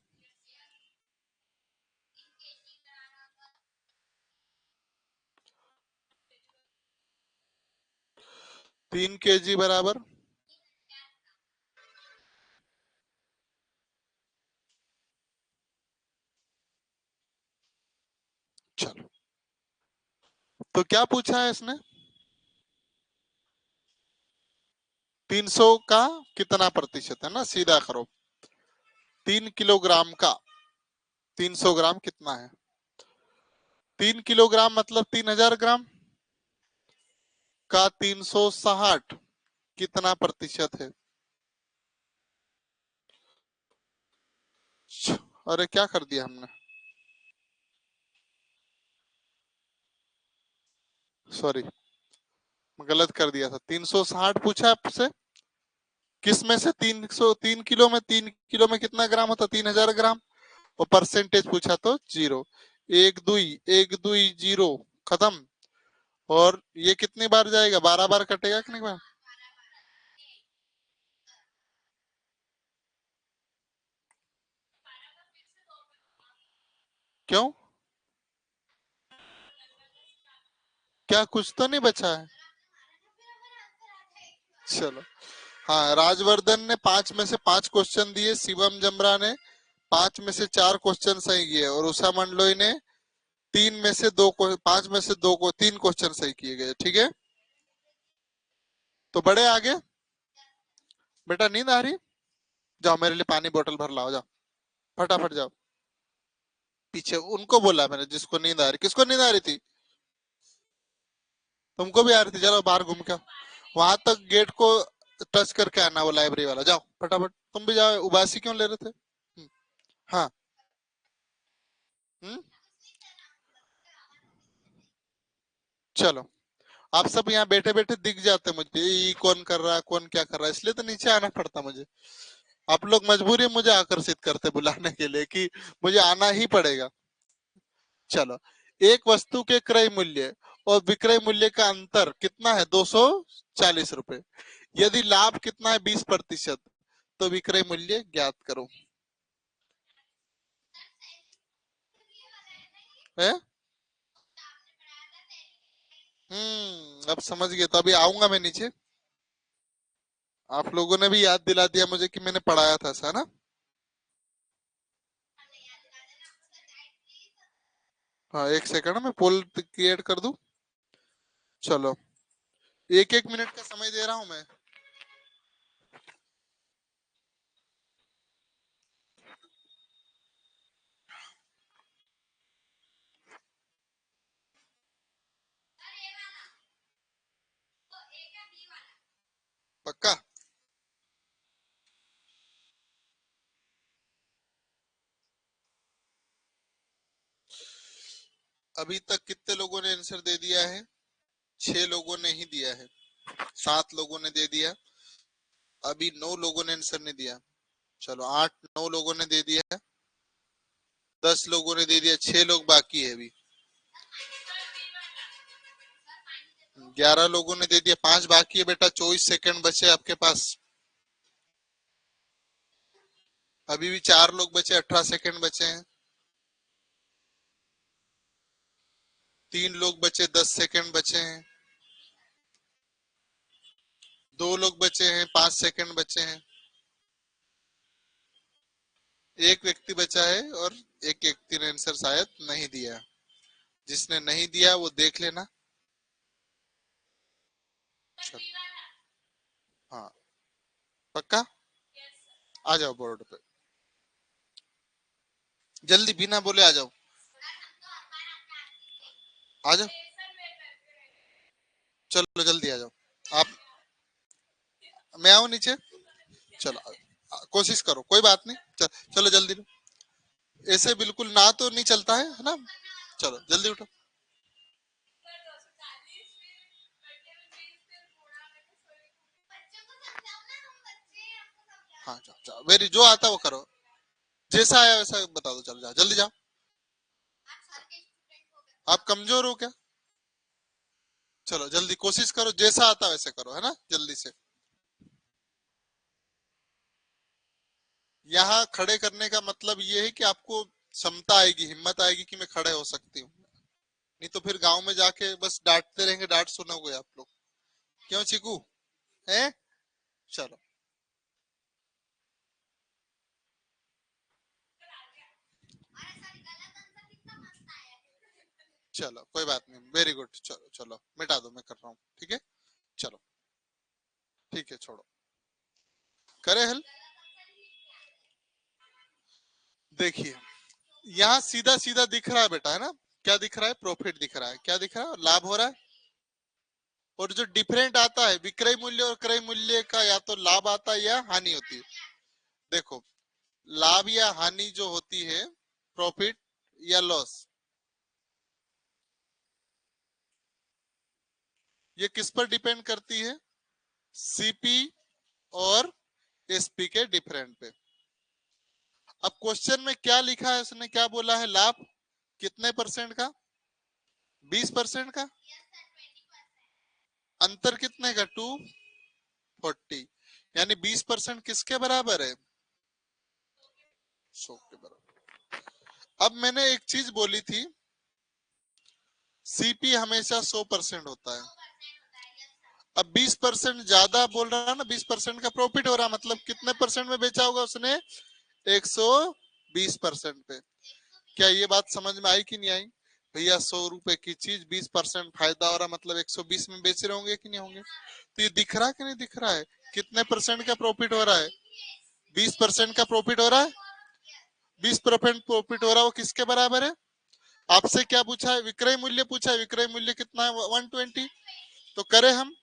3 kg बराबर, चलो। तो क्या पूछा है इसने? 300 का कितना प्रतिशत है ना, सीधा करो। 3 किलोग्राम का 300 ग्राम कितना है? 3 किलोग्राम मतलब 3000 ग्राम का 360 कितना प्रतिशत है? अरे क्या कर दिया हमने, सॉरी, गलत कर दिया था। 360 पूछा आपसे, किस में से 300, 3 किलो में, 3 किलो में कितना ग्राम होता? 3000 ग्राम। और परसेंटेज पूछा तो जीरो। एक दुई जीरो, खत्म। और ये कितनी बार जाएगा? 12 बार कटेगा कि नहीं बार? क्यों? क्या कुछ तो नहीं बचा है? चलो। हाँ, राजवर्धन ने 5 में से 5 क्वेश्चन दिए, शिवम जमरा ने 5 में से 4 क्वेश्चन सही किए, और उषा मंडलोई ने 5 में से 2 को 3 क्वेश्चन सही किए गए। ठीक है, तो बड़े आगे। बेटा नींद आ रही? जाओ मेरे लिए पानी बोतल भर लाओ, जाओ फटाफट जाओ। पीछे उनको बोला मैंने जिसको नींद आ रही। किसको नींद आ रही थी? तुमको भी आ रही थी? चलो बाहर घूम के वहां तक गेट को टच करके आना, वो लाइब्रेरी वाला। जाओ फटाफट, तुम भी जाओ। उबासी क्यों ले रहे थे? हाँ। हम्म, चलो। आप सब यहाँ बैठे बैठे दिख जाते मुझे, ये कौन कर रहा है, कौन क्या कर रहा है, इसलिए तो नीचे आना पड़ता मुझे। आप लोग मजबूरी में मुझे आकर्षित करते बुलाने के लिए कि मुझे आना ही पड़ेगा। चलो। एक वस्तु के क्रय मूल्य और विक्रय मूल्य का अंतर कितना है? 240 रुपए। यदि लाभ कितना है? 20%। तो विक्रय मूल्य ज्ञात करो। है? अब समझ गए। तो अभी आऊंगा मैं नीचे। आप लोगों ने भी याद दिला दिया मुझे कि मैंने पढ़ाया था ऐसा ना। हाँ, एक सेकंड में पोल क्रिएट कर दूं। चलो, एक एक मिनट का समय दे रहा हूं मैं। पक्का? अभी तक कितने लोगों ने आंसर दे दिया है? 6 लोगों ने ही दिया है। 7 लोगों ने दे दिया। अभी 9 लोगों ने आंसर नहीं दिया। चलो, 8 9 लोगों ने दे दिया। 10 लोगों ने दे दिया। 6 लोग बाकी है अभी। 11 लोगों ने दे दिया। 5 बाकी है बेटा। 24 सेकंड बचे आपके पास। अभी भी 4 लोग बचे। 18 सेकंड बचे हैं। 3 लोग बचे। 10 सेकंड बचे हैं। 2 लोग बचे हैं। 5 सेकंड बचे हैं। एक व्यक्ति बचा है, और एक व्यक्ति ने आंसर शायद नहीं दिया। जिसने नहीं दिया वो देख लेना। चल, हाँ, पक्का? आ जाओ बोर्ड पे, जल्दी बिना बोले आ जाओ। आ जाओ, चलो जल्दी आ जाओ। आप, मैं आऊं नीचे? चलो, कोशिश करो, कोई बात नहीं। चलो जल्दी। ऐसे बिल्कुल ना तो नहीं चलता है ना। चलो जल्दी उठो। हाँ, जाओ जाओ, वेरी, जो आता है वो करो। जैसा आया वैसा बता दो। चलो जाओ, जल्दी जाओ। आप कमजोर हो क्या? चलो जल्दी कोशिश करो, जैसा आता है वैसे करो, है ना, जल्दी से। यहाँ खड़े करने का मतलब ये है कि आपको क्षमता आएगी, हिम्मत आएगी कि मैं खड़े हो सकती हूँ। नहीं तो फिर गांव में जाके बस डांटते रहेंगे, डांट सुनोगे आप लोग। क्यों चीकू? है? चलो। चलो कोई बात नहीं, वेरी गुड। चलो चलो, मिटा दो, मैं कर रहा हूँ। ठीक है, चलो। ठीक है, छोड़ो। करे हल। देखिए यहाँ सीधा सीधा दिख रहा है बेटा, है ना, क्या दिख रहा है, प्रॉफिट दिख रहा है, क्या दिख रहा है, लाभ हो रहा है। और जो डिफरेंट आता है विक्रय मूल्य और क्रय मूल्य का, या तो लाभ आता है या हानि होती है। देखो लाभ या हानि जो होती है, प्रॉफिट या लॉस, ये किस पर डिपेंड करती है, सीपी और एसपी के डिफरेंट पे। अब क्वेश्चन में क्या लिखा है, उसने क्या बोला है, लाभ कितने परसेंट का, 20% का, अंतर कितने का, 240, यानी 20% किसके बराबर है, 100 के बराबर। अब मैंने एक चीज बोली थी, सीपी हमेशा 100% होता है। अब 20% ज्यादा बोल रहा है ना, 20% का प्रॉफिट हो रहा है, मतलब कितने परसेंट में बेचा होगा उसने, 120% पे। क्या ये बात समझ में आई कि नहीं आई, भैया 100 रुपए की चीज 20% फायदा हो रहा, मतलब 120 में बेच रहे होंगे कि नहीं होंगे। तो ये दिख रहा है कि नहीं दिख रहा है, कितने परसेंट का प्रॉफिट हो रहा है, 20% का प्रॉफिट हो रहा है। 20% प्रॉफिट हो रहा है, वो किसके बराबर है, आपसे क्या पूछा है, विक्रय मूल्य पूछा है, विक्रय मूल्य कितना है, 120। तो करें हम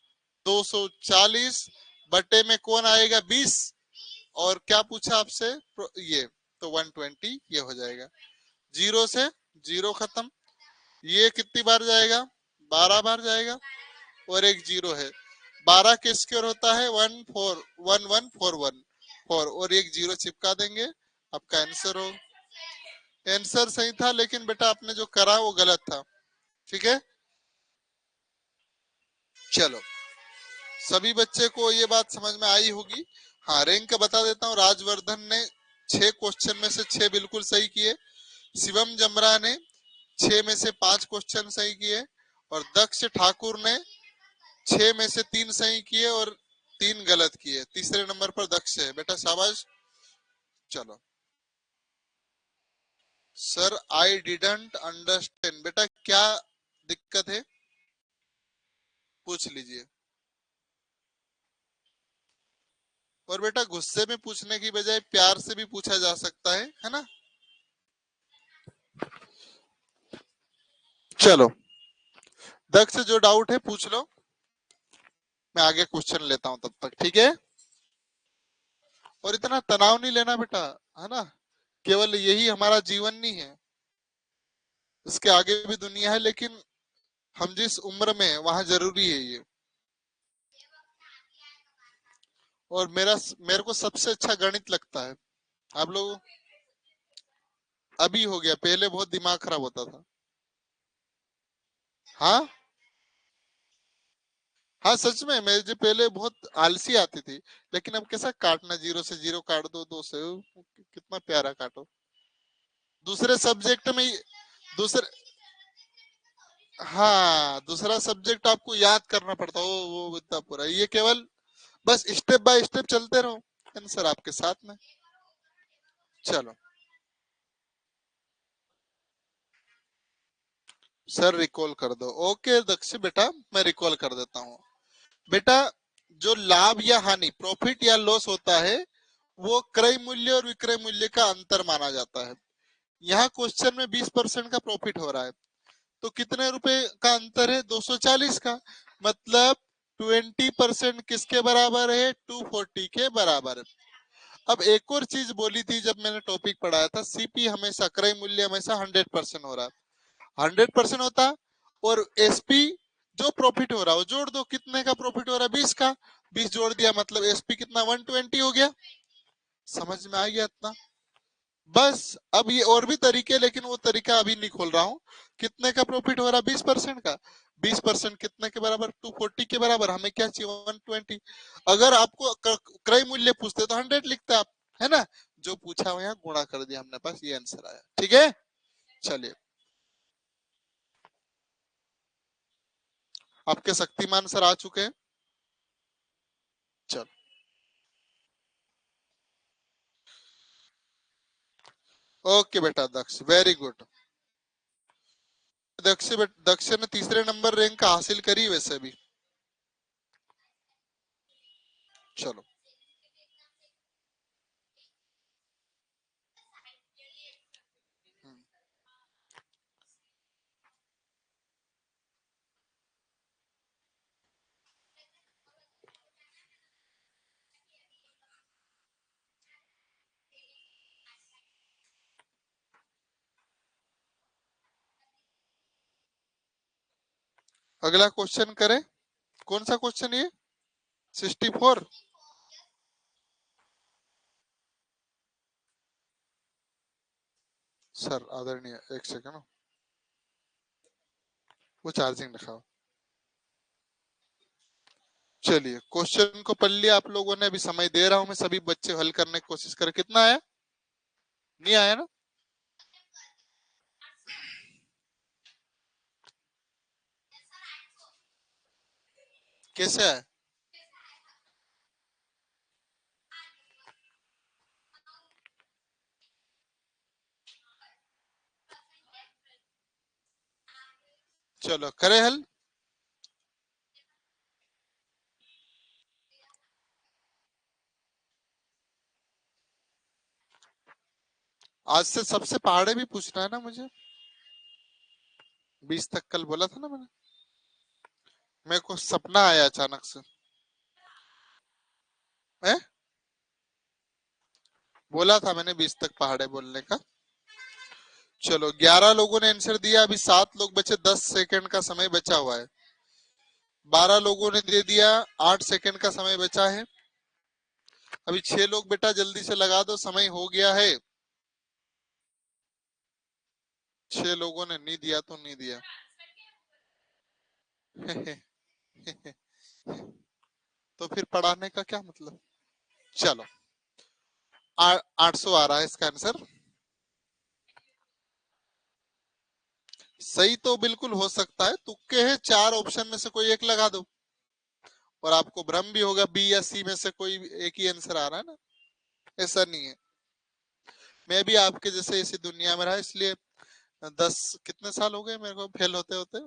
240 बटे में कौन आएगा, 20, और क्या पूछा आपसे, ये, तो 120 ये हो जाएगा। जीरो से जीरो खत्म, ये कितनी बार जाएगा, 12 बार जाएगा, और एक जीरो है, 12 के स्क्वायर होता है 14 और एक जीरो चिपका देंगे, आपका आंसर हो। आंसर सही था, लेकिन बेटा आपने जो करा वो गलत था, ठीक है। चलो सभी बच्चे को ये बात समझ में आई होगी। हाँ रैंक बता देता हूँ, राजवर्धन ने 6 क्वेश्चन में से 6 बिल्कुल सही किए, शिवम जमरा ने 6 में से 5 क्वेश्चन सही किए, और दक्ष ठाकुर ने 6 में से 3 सही किए और 3 गलत किए। तीसरे नंबर पर दक्ष है बेटा, शाबाश। चलो सर आई डिडंट अंडरस्टैंड, बेटा क्या दिक्कत है, पूछ लीजिए। और बेटा गुस्से में पूछने की बजाय प्यार से भी पूछा जा सकता है ना। चलो दक्ष जो डाउट है पूछ लो, मैं आगे क्वेश्चन लेता हूं तब तक, ठीक है। और इतना तनाव नहीं लेना बेटा, है ना, केवल यही हमारा जीवन नहीं है, इसके आगे भी दुनिया है, लेकिन हम जिस उम्र में है वहां जरूरी है ये। और मेरे को सबसे अच्छा गणित लगता है, आप लोग, अभी हो गया, पहले बहुत दिमाग खराब होता था। हाँ हाँ सच में, मुझे पहले बहुत आलसी आती थी, लेकिन अब कैसा काटना, जीरो से जीरो काट दो, दो से कितना प्यारा काटो। दूसरे सब्जेक्ट में दूसरे, हाँ दूसरा सब्जेक्ट आपको याद करना पड़ता, वो इतना पूरा, ये केवल बस स्टेप बाय स्टेप चलते रहो, आंसर आपके साथ में। चलो सर रिकॉल कर दो, ओके दक्ष बेटा मैं रिकॉल कर देता हूँ। बेटा जो लाभ या हानि, प्रॉफिट या लॉस होता है, वो क्रय मूल्य और विक्रय मूल्य का अंतर माना जाता है। यहाँ क्वेश्चन में 20% का प्रॉफिट हो रहा है, तो कितने रुपए का अंतर है, 240 का, मतलब 20% किसके बराबर है, 240 के बराबर है। अब एक और चीज बोली थी जब मैंने टॉपिक पढ़ाया था, सीपी हमेशा, क्रय मूल्य हमेशा 100% हो रहा है, 100% होता, और एसपी जो प्रॉफिट हो रहा है वो जोड़ दो, कितने का प्रॉफिट हो रहा है, 20 का, 20 जोड़ दिया, मतलब एसपी कितना, 120 हो गया। समझ में आ गया इतना, बस। अब ये और भी तरीके, लेकिन वो तरीका अभी नहीं खोल रहा हूँ। कितने का प्रॉफिट हो रहा है, 20% का, 20% कितने के बराबर, 240 के बराबर, हमें क्या चाहिए, 120। अगर आपको क्रय मूल्य पूछते तो 100 लिखते आप, है ना, जो पूछा हुआ यहाँ गुणा कर दिया हमने, पास ये आंसर आया, ठीक है। चलिए आपके शक्तिमान सर आ चुके हैं। चलो ओके बेटा दक्ष, वेरी गुड। दक्ष ने तीसरे नंबर रैंक हासिल करी वैसे भी। चलो अगला क्वेश्चन करें। कौन सा क्वेश्चन ये? 64। सर आदरणीय, एक सेकंड, वो चार्जिंग दिखाओ। चलिए, क्वेश्चन को पढ़ लिया आप लोगों ने, अभी समय दे रहा हूं मैं, सभी बच्चे हल करने की कोशिश करें। कितना आया? नहीं आया ना? कैसे आया? चलो करें हल। आज से सबसे पहाड़े भी पूछना है ना मुझे। 20 तक कल बोला था ना मैंने। मेरे को सपना आया अचानक से। है? बोला था मैंने 20 तक पहाड़े बोलने का। चलो, 11 लोगों ने आंसर दिया, अभी 7 लोग बचे, 10 सेकंड का समय बचा हुआ है। 12 लोगों ने दे दिया, 8 सेकंड का समय बचा है। अभी 6 लोग बेटा जल्दी से लगा दो, समय हो गया है। 6 लोगों ने नहीं दिया तो नहीं दिया। तो फिर पढ़ाने का क्या मतलब? चलो, 800 आ रहा है इसका आंसर। सही तो बिल्कुल हो सकता है, तुक्के हैं, 4 ऑप्शन में से कोई एक लगा दो और आपको भ्रम भी होगा बी या सी में से कोई एक ही आंसर आ रहा है ना। ऐसा नहीं है। मैं भी आपके जैसे इसी दुनिया में रहा, इसलिए 10 कितने साल हो गए मेरे को फेल होते होते?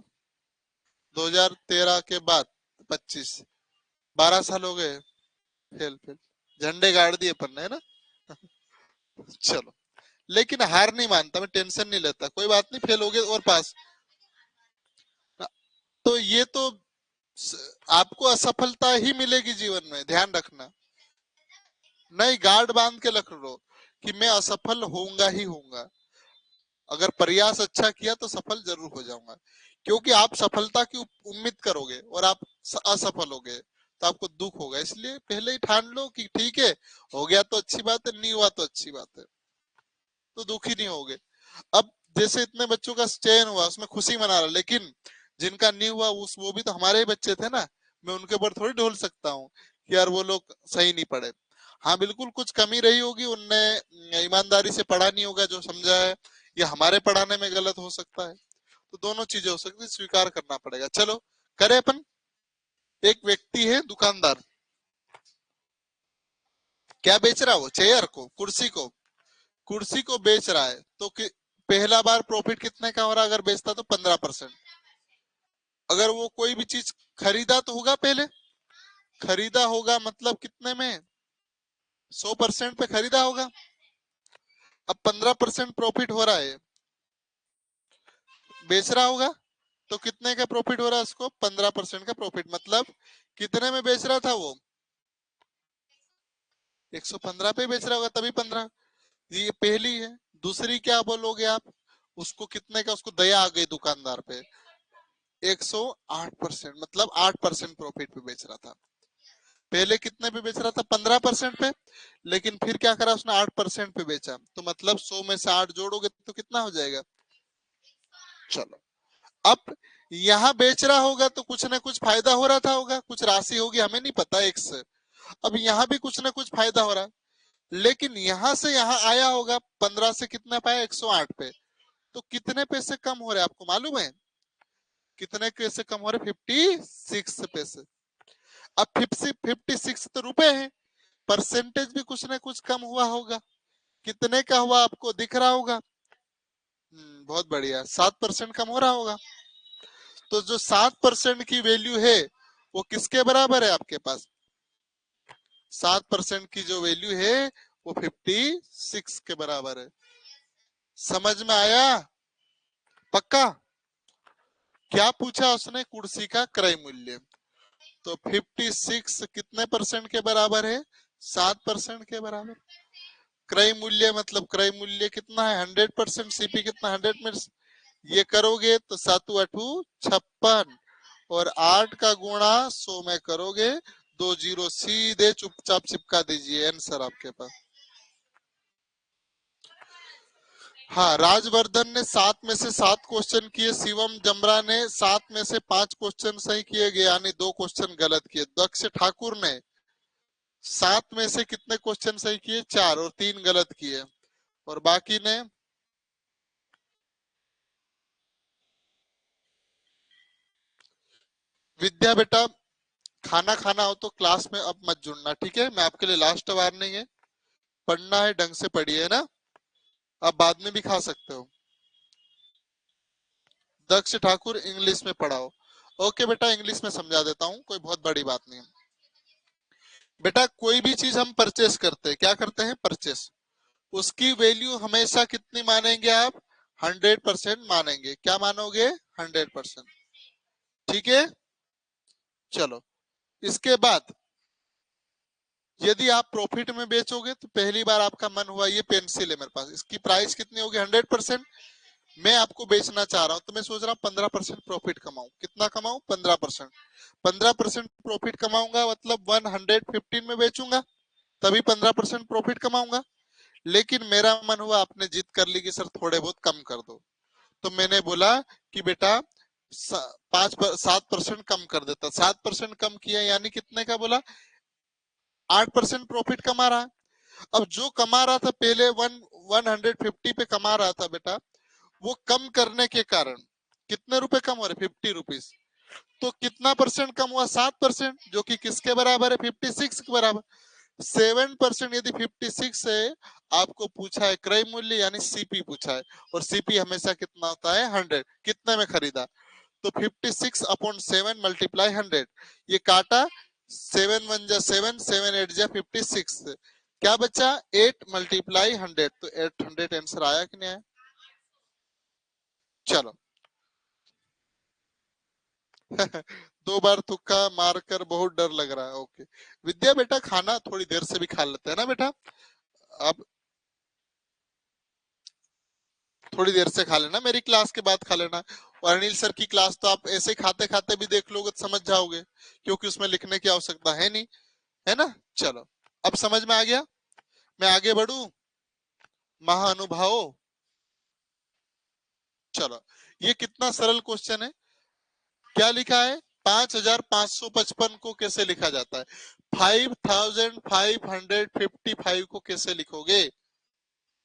2013 के बाद 25, 12 साल हो गए फेल फेल। झंडे गाड़ दिए अपन ने, है ना। चलो, लेकिन हार नहीं मानता मैं, टेंशन नहीं लेता, कोई बात नहीं, फेल हो गए और पास। तो ये तो आपको असफलता ही मिलेगी जीवन में, ध्यान रखना। नहीं, गार्ड बांध के रख लो कि मैं असफल होऊंगा ही होऊंगा। अगर प्रयास अच्छा किया तो सफल जरूर हो जाऊंगा। क्योंकि आप सफलता की उम्मीद करोगे और आप असफल हो गए तो आपको दुख होगा, इसलिए पहले ही ठान लो कि ठीक है, हो गया तो अच्छी बात है, नहीं हुआ तो अच्छी बात है, तो दुखी नहीं होगे। अब जैसे इतने बच्चों का चयन हुआ, उसमें खुशी मना रहा, लेकिन जिनका नहीं हुआ उस वो भी तो हमारे ही बच्चे थे ना। मैं उनके ऊपर थोड़ी ढोल सकता हूँ कि यार वो लोग सही नहीं पढ़े। हाँ बिल्कुल कुछ कमी रही होगी, उनने ईमानदारी से पढ़ा नहीं होगा जो समझा है, या हमारे पढ़ाने में गलत हो सकता है। तो दोनों चीजें हो सकती है, स्वीकार करना पड़ेगा। चलो करें अपन। एक व्यक्ति है दुकानदार, क्या बेच रहा है वो? चेयर को, कुर्सी को। कुर्सी को बेच रहा है तो पहला बार प्रॉफिट कितने का हो रहा है? अगर बेचता तो 15%। अगर वो कोई भी चीज खरीदा तो होगा पहले, खरीदा होगा मतलब कितने में? 100% पे खरीदा होगा। अब 15% प्रॉफिट हो रहा है, बेच रहा होगा, तो कितने का प्रॉफिट हो रहा है उसको? 15% का प्रॉफिट। मतलब कितने में बेच रहा था वो? 115 पे बेच रहा होगा, तभी 15। ये पहली है। दूसरी क्या बोलोगे आप? उसको कितने का, उसको दया आ गई दुकानदार पे, 108%, मतलब 8% प्रॉफिट पे बेच रहा था। पहले कितने पे बेच रहा था? 15% पे। लेकिन फिर क्या करा उसने? 8% पे बेचा, तो मतलब 100 में से 8 जोड़ोगे तो कितना हो जाएगा? चलो, अब यहाँ बेच रहा होगा तो कुछ ना कुछ फायदा हो रहा था, होगा कुछ राशि होगी, हमें नहीं पता एक से। अब यहाँ भी कुछ ना कुछ फायदा हो रहा है, लेकिन यहाँ से यहाँ आया होगा, 15 से कितना पाया? 108 पे। तो कितने पैसे कम हो रहे हैं आपको मालूम है? कितने पैसे कम हो रहे? 56 पैसे। अब 56 तो रुपए है, परसेंटेज भी कुछ ना कुछ कम हुआ होगा। कितने का हुआ आपको दिख रहा होगा? बहुत बढ़िया, 7% कम हो रहा होगा। तो जो 7% की वैल्यू है वो किसके बराबर है आपके पास? 7% की जो वैल्यू है वो 56 के बराबर है। समझ में आया? पक्का? क्या पूछा उसने? कुर्सी का क्रय मूल्य। तो 56 कितने परसेंट के बराबर है? 7% के बराबर। क्रय मूल्य मतलब क्रय मूल्य कितना है? 100%। सीपी कितना? 100 में। ये करोगे तो 7 8 56, और 8 का गुणा 100 में करोगे, 2 जीरो सीधे चुपचाप चिपका दीजिए, आंसर आपके पास। हाँ, राजवर्धन ने 7 में से 7 क्वेश्चन किए, शिवम जमरा ने 7 में से 5 क्वेश्चन सही किए गए, यानी 2 क्वेश्चन गलत किए। दक्ष ठाकुर ने 7 में से कितने क्वेश्चन सही किए? 4, और 3 गलत किए। और बाकी ने विद्या बेटा, खाना खाना हो तो क्लास में अब मत जुड़ना, ठीक है? मैं आपके लिए लास्ट वार्निंग है, पढ़ना है ढंग से पढ़िए ना, आप बाद में भी खा सकते हो। दक्ष ठाकुर इंग्लिश में पढ़ाओ। ओके बेटा, इंग्लिश में समझा देता हूँ, कोई बहुत बड़ी बात नहीं है। बेटा कोई भी चीज हम परचेस करते हैं, क्या करते हैं? परचेस। उसकी वैल्यू हमेशा कितनी मानेंगे आप? 100% मानेंगे। क्या मानोगे? 100%। ठीक है, चलो। इसके बाद यदि आप प्रॉफिट में बेचोगे तो पहली बार आपका मन हुआ ये पेंसिल है मेरे पास, इसकी प्राइस कितनी होगी? 100%। मैं आपको बेचना चाह रहा हूं तो मैं सोच रहा हूँ 15% प्रॉफिट कमाऊं। कितना कमाऊं? 15%। 15% प्रॉफिट कमाऊंगा मतलब 115 में बेचूंगा, तभी 15% प्रॉफिट कमाऊंगा। लेकिन मेरा मन हुआ, आपने जिद कर ली कि सर थोड़े बहुत कम कर दो, तो मैंने बोला कि बेटा 7% कम कर देता। 7% कम किया यानी कितने का बोला? 8% प्रॉफिट कमा रहा है। अब जो कमा रहा था पहले 150 पे कमा रहा था बेटा, वो कम करने के कारण कितने रुपए कम हो रहे? 50 रुपीज। तो कितना परसेंट कम हुआ? 7%, जो कि किसके बराबर है? 56 के बराबर। 7% यदि 56 है, आपको पूछा है क्रय मूल्य यानी सीपी पूछा है, और सीपी हमेशा कितना होता है? 100। कितने में खरीदा? तो 56/7 मल्टीप्लाई 100, ये काटा, 7 1 जा 7, 7 8 जा 56, क्या बचा? 8 मल्टीप्लाई 100, तो 800 आंसर आया कि नहीं आया? चलो। 2 बार तुक्का मारकर बहुत डर लग रहा है। ओके विद्या बेटा, खाना थोड़ी देर से भी खा लेते हैं ना बेटा, अब थोड़ी देर से खा लेना, मेरी क्लास के बाद खा लेना। और अनिल सर की क्लास तो आप ऐसे खाते खाते भी देख लोगे तो समझ जाओगे, क्योंकि उसमें लिखने की आवश्यकता है नहीं, है ना? चलो, अब समझ में आ गया। मैं आगे बढ़ू? महानुभावों, चलो, ये कितना सरल क्वेश्चन है। क्या लिखा है? 5555 को कैसे लिखा जाता है? 5555 को कैसे लिखोगे?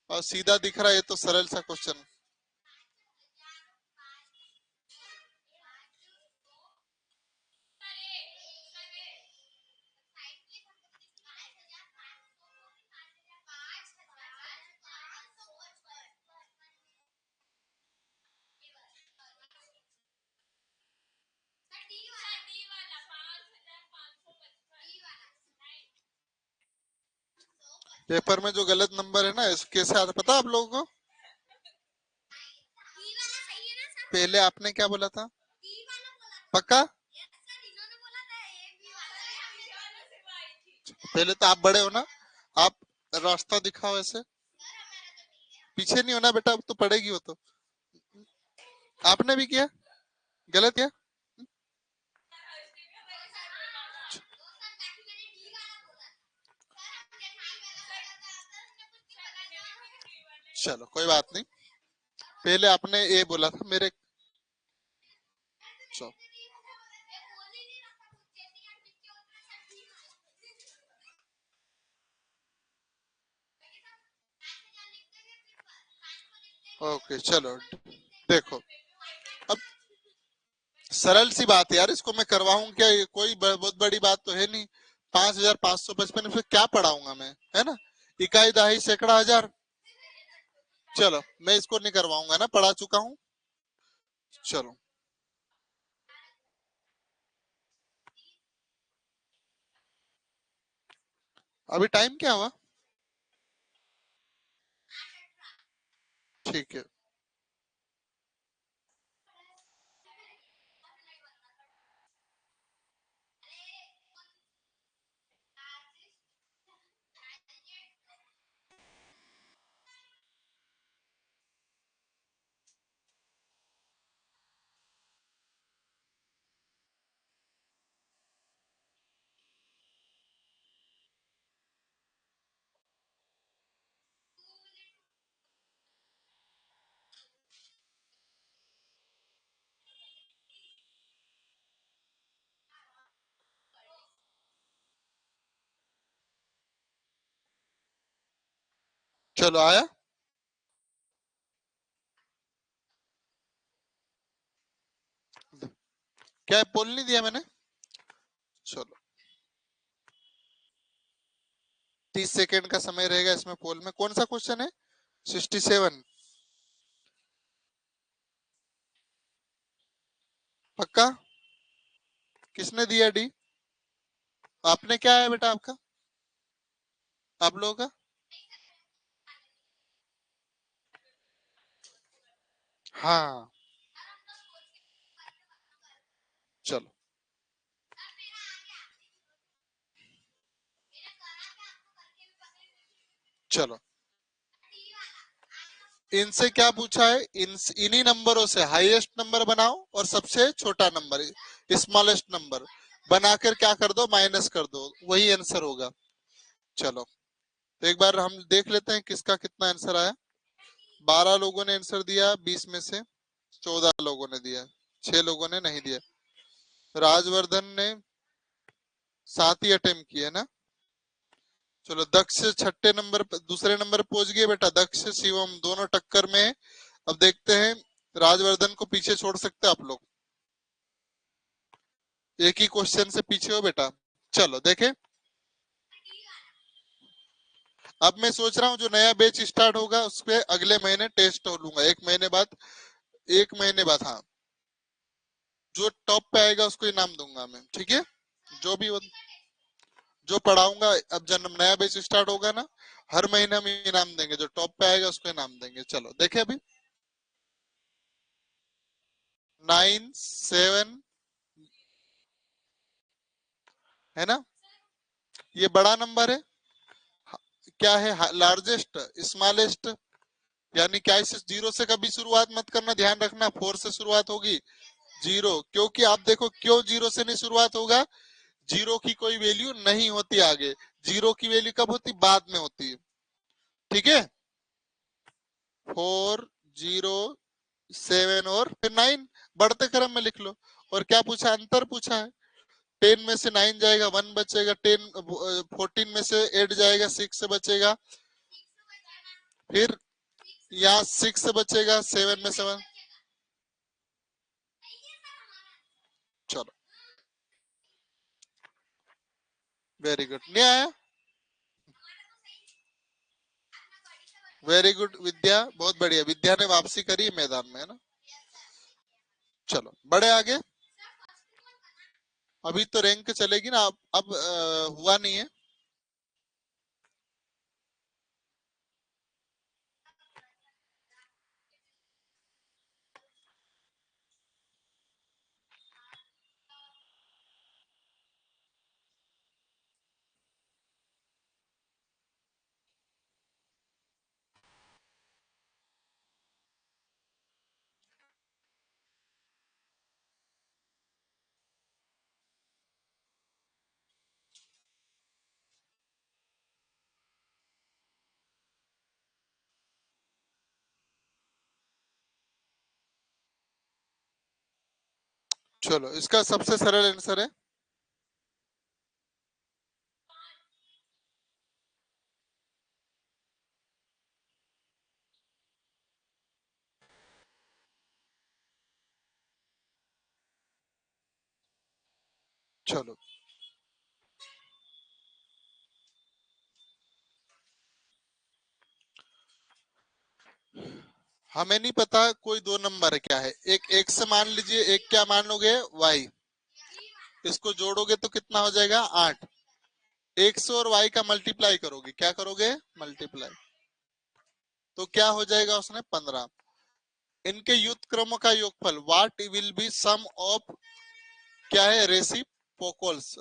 और सीधा दिख रहा है, ये तो सरल सा क्वेश्चन। पेपर में जो गलत नंबर है ना, इस कैसे आता पता आप लोगों को? पहले आपने क्या बोला था? पक्का? पहले तो आप बड़े हो ना, आप रास्ता दिखाओ ऐसे। पीछे नहीं होना बेटा, अब तो पड़ेगी वो तो। आपने भी किया गलत किया। चलो कोई बात नहीं, पहले आपने ये बोला था मेरे। चलो ओके, चलो देखो, अब सरल सी बात है यार, इसको मैं करवाऊं क्या? ये कोई बहुत बड़ी बात तो है नहीं। 5555 फिर क्या पढ़ाऊंगा मैं, है ना? इकाई दहाई सैकड़ा हजार। चलो मैं इसको नहीं करवाऊंगा ना, पढ़ा चुका हूँ। चलो, अभी टाइम क्या हुआ? ठीक है। चलो आया। क्या पोल नहीं दिया मैंने? चलो 30 सेकेंड का समय रहेगा इसमें। पोल में कौन सा क्वेश्चन है? 67 पक्का? किसने दिया डी? आपने क्या है बेटा आपका? आप लोगों का? हाँ चलो चलो, इनसे क्या पूछा है? इन्हीं नंबरों से हाईएस्ट नंबर बनाओ और सबसे छोटा नंबर, स्मॉलेस्ट नंबर बनाकर क्या कर दो? माइनस कर दो, वही आंसर होगा। चलो तो एक बार हम देख लेते हैं किसका कितना आंसर आया। 12 लोगों ने आंसर दिया 20 में से, 14 लोगों ने दिया, 6 लोगों ने नहीं दिया। राजवर्धन ने 7 ही अटेम्प्ट किए ना। चलो दक्ष छठे नंबर पर, दूसरे नंबर पर पहुंच गए बेटा। दक्ष शिवम दोनों टक्कर में। अब देखते हैं राजवर्धन को पीछे छोड़ सकते आप लोग? एक ही क्वेश्चन से पीछे हो बेटा। चलो देखें। अब मैं सोच रहा हूँ जो नया बैच स्टार्ट होगा उस पे अगले महीने टेस्ट हो लूंगा, 1 महीने बाद। 1 महीने बाद हाँ, जो टॉप पे आएगा उसको इनाम दूंगा मैं, ठीक है? जो भी जो पढ़ाऊंगा, अब जब नया बैच स्टार्ट होगा ना, हर महीने हम इनाम देंगे, जो टॉप पे आएगा उसको इनाम देंगे। चलो देखे अभी। 9 7 है ना, ये बड़ा नंबर है। क्या है? लार्जेस्ट, स्मॉलेस्ट, यानी क्या इसे जीरो से कभी शुरुआत मत करना, ध्यान रखना। 4 से शुरुआत होगी, जीरो। क्योंकि आप देखो क्यों जीरो से नहीं शुरुआत होगा? जीरो की कोई वैल्यू नहीं होती आगे। जीरो की वैल्यू कब होती? बाद में होती है, ठीक है? 4 0 7 और फिर 9, बढ़ते क्रम में लिख लो। और क्या पूछा? अंतर पूछा है। 10 में से 9 जाएगा, 1 बचेगा। 14 में से 8 जाएगा, 6 बचेगा। फिर यहाँ 6 बचेगा, 7 में से 1। चलो वेरी गुड, नहीं आया? वेरी गुड विद्या, बहुत बढ़िया। विद्या ने वापसी करी मैदान में, है ना। चलो बड़े आगे। अभी तो रैंक चलेगी ना। अब हुआ नहीं है। चलो इसका सबसे सरल आंसर है, चलो हमें नहीं पता कोई दो नंबर है क्या है। एक एक्स मान लीजिए, एक क्या मान लोगे? वाई। इसको जोड़ोगे तो कितना हो जाएगा? 8। एक्स और वाई का मल्टीप्लाई करोगे, क्या करोगे? मल्टीप्लाई। तो क्या हो जाएगा उसने? 15। इनके युक्त क्रमों का योगफल, what will be sum of, क्या है? रेसिप्रोकल्स।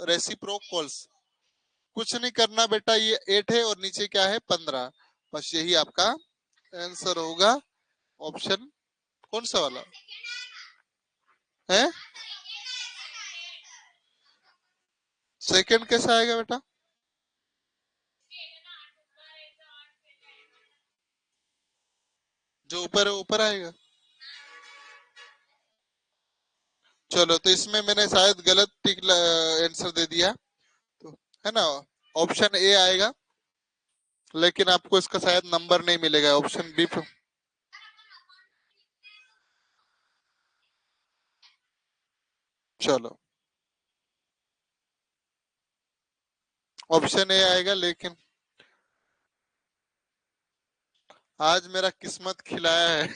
कुछ नहीं करना बेटा, ये 8 है और नीचे क्या है? 15। बस यही आपका आंसर होगा। ऑप्शन कौन सा वाला है? सेकंड कैसा आएगा बेटा? जो ऊपर है ऊपर आएगा। चलो तो इसमें मैंने शायद गलत टिक आंसर दे दिया, तो है ना। ऑप्शन ए आएगा। लेकिन आपको इसका शायद नंबर नहीं मिलेगा ऑप्शन बी पे। चलो ऑप्शन ए आएगा, लेकिन आज मेरा किस्मत खिलाया है।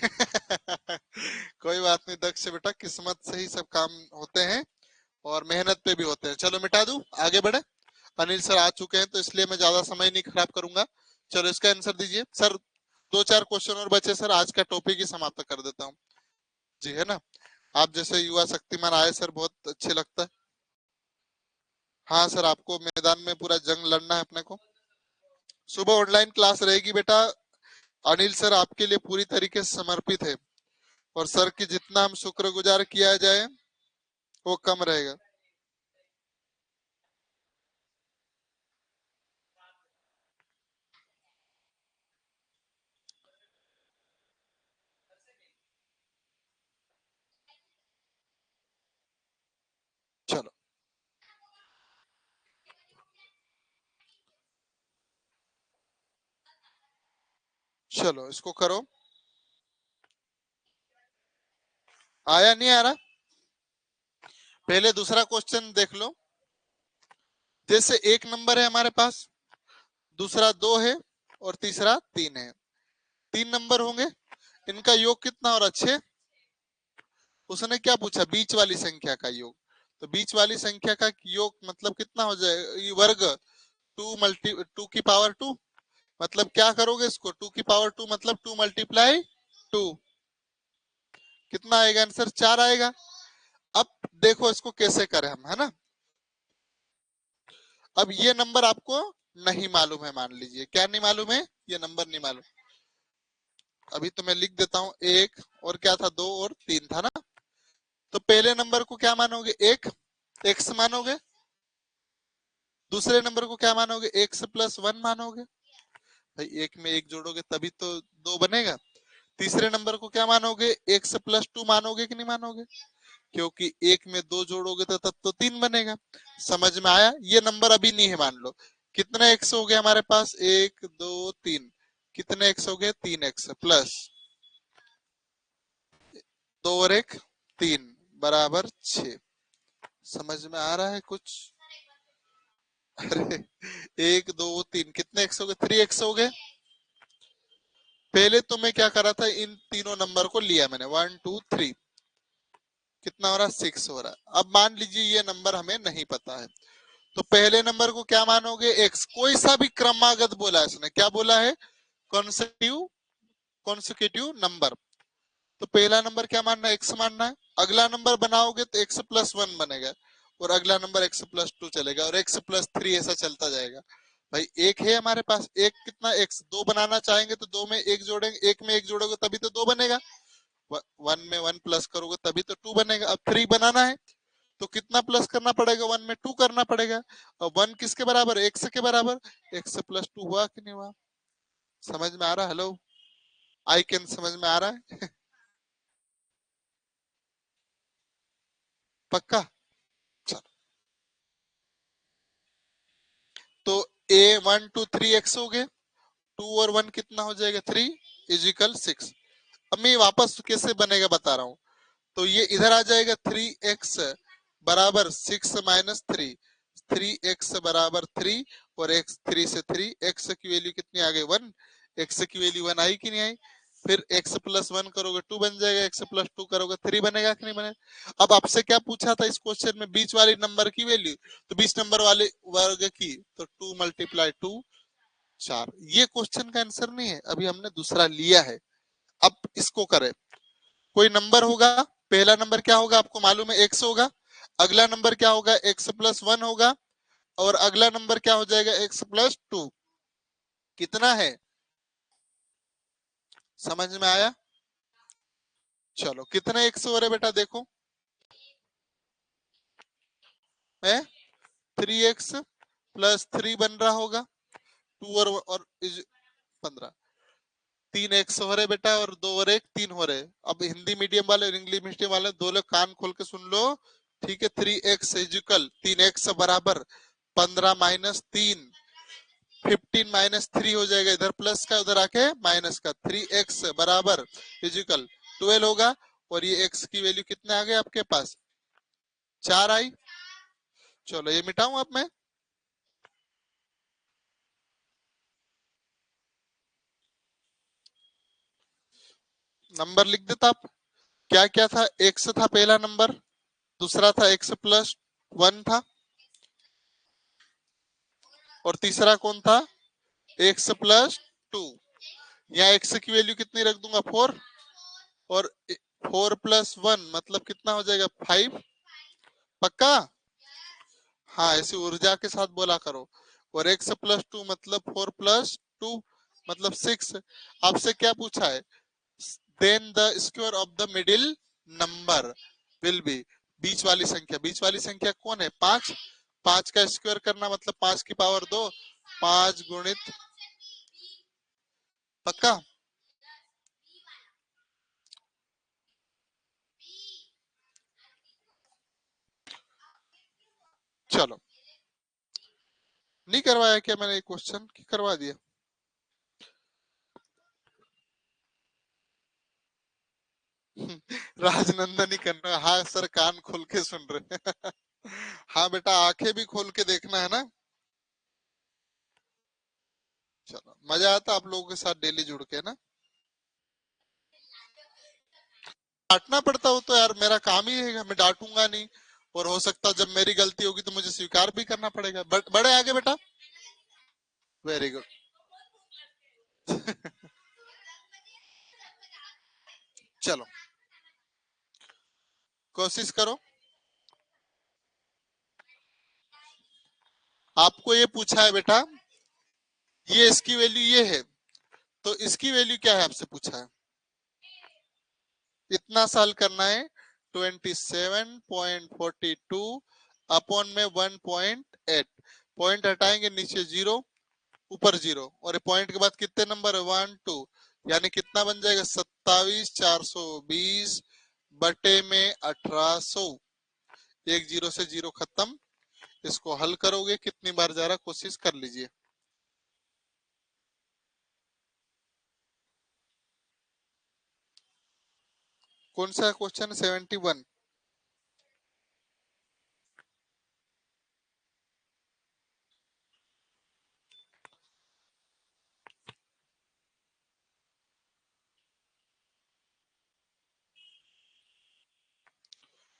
कोई बात नहीं दक्ष बेटा, किस्मत से ही सब काम होते हैं और मेहनत पे भी होते हैं। चलो मिटा दूं, आगे बढ़े। अनिल सर आ चुके हैं तो इसलिए मैं ज्यादा समय नहीं खराब करूंगा। चलो इसका आंसर दीजिए सर। दो चार क्वेश्चन और बचे सर, आज का टॉपिक ही समाप्त कर देता हूँ। जी है ना। आप जैसे युवा शक्तिमान आए सर, बहुत अच्छे लगता है। हाँ सर, आपको मैदान में पूरा जंग लड़ना है अपने को। सुबह ऑनलाइन क्लास रहेगी बेटा। अनिल सर आपके लिए पूरी तरीके से समर्पित है, और सर की जितना हम शुक्रगुजार किया जाए वो कम रहेगा। चलो चलो इसको करो। आया नहीं आ रहा? पहले दूसरा क्वेश्चन देख लो। जैसे एक नंबर है हमारे पास, दूसरा दो है, और तीसरा तीन है। तीन नंबर होंगे, इनका योग कितना हो रहा? 6। उसने क्या पूछा? बीच वाली संख्या का योग। तो बीच वाली संख्या का योग मतलब कितना हो जाएगा? ये वर्ग, टू की पावर टू। मतलब क्या करोगे इसको? टू की पावर टू मतलब 2 × 2। कितना आएगा आंसर? 4 आएगा। अब देखो इसको कैसे करें हम, है ना। अब ये नंबर आपको नहीं मालूम है, मान लीजिए। क्या नहीं मालूम है? ये नंबर नहीं मालूम। अभी तो मैं लिख देता हूँ। एक और क्या था? दो और तीन था ना। तो पहले नंबर को क्या मानोगे? एक, एक्स मानोगे। दूसरे नंबर को क्या मानोगे? x+1 मानोगे। भाई एक में एक जोड़ोगे तभी तो दो बनेगा। तीसरे नंबर को क्या मानोगे? x+2 मानोगे कि नहीं मानोगे? क्योंकि एक में दो जोड़ोगे तो तब तो तीन बनेगा। समझ में आया? ये नंबर अभी नहीं है, मान लो। कितने एक्स हो गए हमारे पास? एक, दो, तीन। कितने एक्स हो गए? 3x प्लस दो और एक, तीन, बराबर 6। समझ में आ रहा है कुछ? अरे एक, दो, तीन, कितने एक्स हो गए? 3x हो गए। पहले तो मैं क्या करा था, इन तीनों नंबर को लिया मैंने, 1 2 3। कितना हो रहा? 6 हो रहा है। अब मान लीजिए ये नंबर हमें नहीं पता है, तो पहले नंबर को क्या मानोगे? एक्स। कोई सा भी क्रमागत बोला है इसने, क्या बोला है? Consecutive, consecutive number. तो पहला नंबर क्या मानना है? एक्स मानना है। अगला नंबर बनाओगे तो x+1 बनेगा, और अगला नंबर x+2 चलेगा, और x+3 ऐसा चलता जाएगा। भाई एक है हमारे पास, एक कितना? x। दो बनाना चाहेंगे तो दो में एक जोड़ेंगे, एक में एक जोड़ोगे तभी तो दो बनेगा। वन में वन प्लस करोगे तभी तो टू बनेगा। अब थ्री बनाना है तो कितना प्लस करना पड़ेगा? वन में टू करना पड़ेगा। और वन किसके बराबर? एक्स के बराबर। x+2 हुआ कि नहीं हुआ? समझ में आ रहा? हेलो, आई कैन, समझ में आ रहा है? पक्का? चलो, तो a 1 2 3 x हो गए। टू और वन कितना हो जाएगा? 3 इजिकल 6। अब मैं वापस कैसे बनेगा बता रहा हूँ। तो ये इधर आ जाएगा, 3x बराबर 6 - 3। 3x बराबर 3, और x 3 से 3, x की वैल्यू कितनी आ गई? 1। x की वैल्यू 1 आई कि नहीं आई? फिर x+1 करोगे 2 बन जाएगा, x+2 करोगे 3 बनेगा कि नहीं बनेगा? अब आपसे क्या पूछा था इस क्वेश्चन में? बीच वाले नंबर की वैल्यू। तो बीच नंबर वाले वर्ग की, तो 2 × 2 4। ये क्वेश्चन का आंसर नहीं है, अभी हमने दूसरा लिया है। अब इसको करें। कोई नंबर होगा, पहला नंबर क्या होगा आपको मालूम है? x होगा। अगला नंबर क्या होगा? x+1 होगा। और अगला नंबर क्या हो जाएगा? x+2। कितना है? समझ में आया? चलो कितने x हो रहे बेटा देखो। है 3x+3 बन रहा होगा। टू और 15। 3x हो रहे बेटा, और दो और एक 3 हो रहे। अब हिंदी मीडियम वाले और इंग्लिश मीडियम वाले दो लोग कान खोल के सुन लो। ठीक है, 3x इजिकल 3x बराबर 15 - 3। 15 माइनस 3 हो जाएगा, इधर प्लस का उधर आके माइनस का, 3x बराबर इजिकल 12 होगा। और ये x की वैल्यू कितने आ गए आपके पास, 4 आई। चलो ये मिटाऊं अब मैं, नंबर लिख देता आप। क्या क्या था, x था पहला नंबर, दूसरा था x प्लस 1 था, और तीसरा कौन था, x प्लस 2। यहाँ x की वैल्यू कितनी रख दूंगा, 4, और 4 प्लस 1 मतलब कितना हो जाएगा, 5। पक्का, हाँ ऐसी ऊर्जा के साथ बोला करो। और x प्लस 2 मतलब 4 प्लस 2 मतलब 6। आपसे क्या पूछा है, then the square of the middle number will be, बीच वाली संख्या, बीच वाली संख्या कौन है, 5। 5 का स्क्वायर करना मतलब 5 की पावर 2, 5 गुणित, पक्का। चलो, नहीं करवाया क्या मैंने क्वेश्चन, की करवा दिया। राजनंदन ही करना, हाँ सर कान खोल के सुन रहे हैं। हाँ बेटा आंखें भी खोल के देखना है ना। चलो मजा आता आप लोगों के साथ डेली जुड़ के ना। डांटना पड़ता हो तो यार मेरा काम ही है, मैं डांटूंगा नहीं। और हो सकता है जब मेरी गलती होगी तो मुझे स्वीकार भी करना पड़ेगा, बट बड़े आगे बेटा। Very good. चलो कोशिश करो। आपको ये पूछा है बेटा, ये इसकी वैल्यू ये है, तो इसकी वैल्यू क्या है आपसे पूछा है, इतना साल करना है। 27.42 अपॉन में 1.8, पॉइंट हटाएंगे नीचे जीरो, ऊपर जीरो, और ये पॉइंट के बाद कितने नंबर है, 1 2, यानी कितना बन जाएगा, 27,420 बटे में 1800। एक जीरो से जीरो खत्म। इसको हल करोगे कितनी बार जा रहा, कोशिश कर लीजिए। कौन सा क्वेश्चन, 71।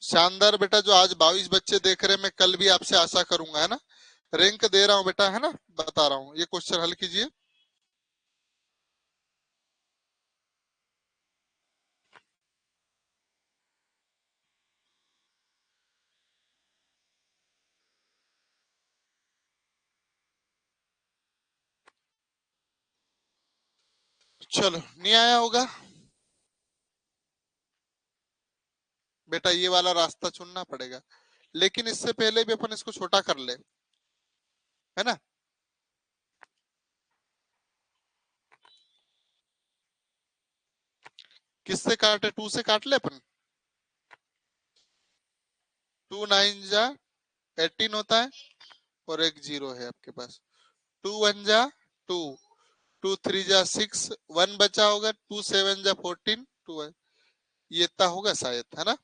शानदार बेटा, जो आज 22 बच्चे देख रहे हैं, मैं कल भी आपसे आशा करूंगा, है ना। रैंक दे रहा हूँ बेटा, है ना, बता रहा हूँ। ये क्वेश्चन हल कीजिए। चलो नहीं आया होगा बेटा, ये वाला रास्ता चुनना पड़ेगा, लेकिन इससे पहले भी अपन इसको छोटा कर ले, है ना। किससे काटे, 2 से काट ले अपन। 2 9 जा 18 होता है, और एक जीरो है आपके पास। 2 1 जा 2, 2 3 जा 6, 1 बचा होगा, 2 7 जा 14, 2 ये इतना होगा शायद, है ना।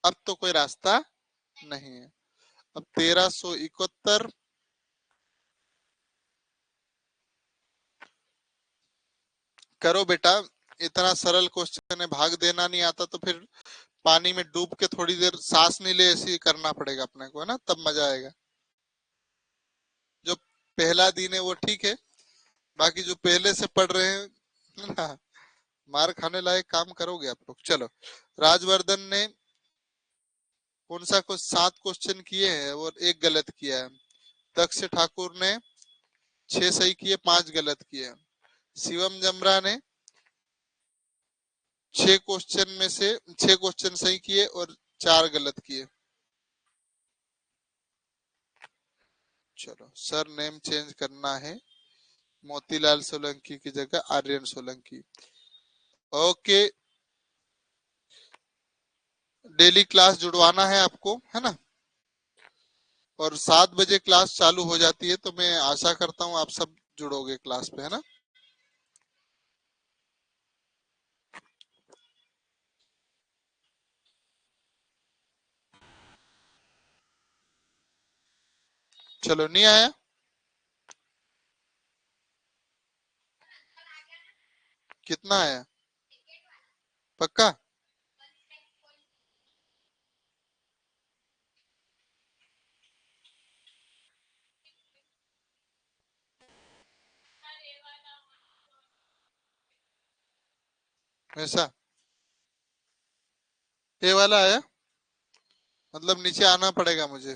अब तो कोई रास्ता नहीं है। अब 1371, करो बेटा। इतना सरल क्वेश्चन है, भाग देना नहीं आता तो फिर पानी में डूब के थोड़ी देर सांस नहीं ले, ऐसे करना पड़ेगा अपने को, है ना, तब मजा आएगा। जो पहला दिन है वो ठीक है, बाकी जो पहले से पढ़ रहे हैं ना, मार खाने लायक काम करोगे आप लोग। चलो, राजवर्धन ने कौन सा कुछ 7 क्वेश्चन किए हैं और एक गलत किया है। दक्ष ठाकुर ने 6 सही किए, 5 गलत किए। शिवम जमरा ने 6 क्वेश्चन में से 6 क्वेश्चन सही किए और 4 गलत किए। चलो सर नेम चेंज करना है, मोतीलाल सोलंकी की जगह Aryan Solanki. Okay, daily class जुड़वाना है आपको, है ना। और 7 बजे क्लास चालू हो जाती है, तो मैं आशा करता हूँ आप सब जुड़ोगे क्लास पे, है ना। चलो, नहीं आया? कितना आया? पक्का? ऐसा? ये वाला आया? मतलब नीचे आना पड़ेगा मुझे?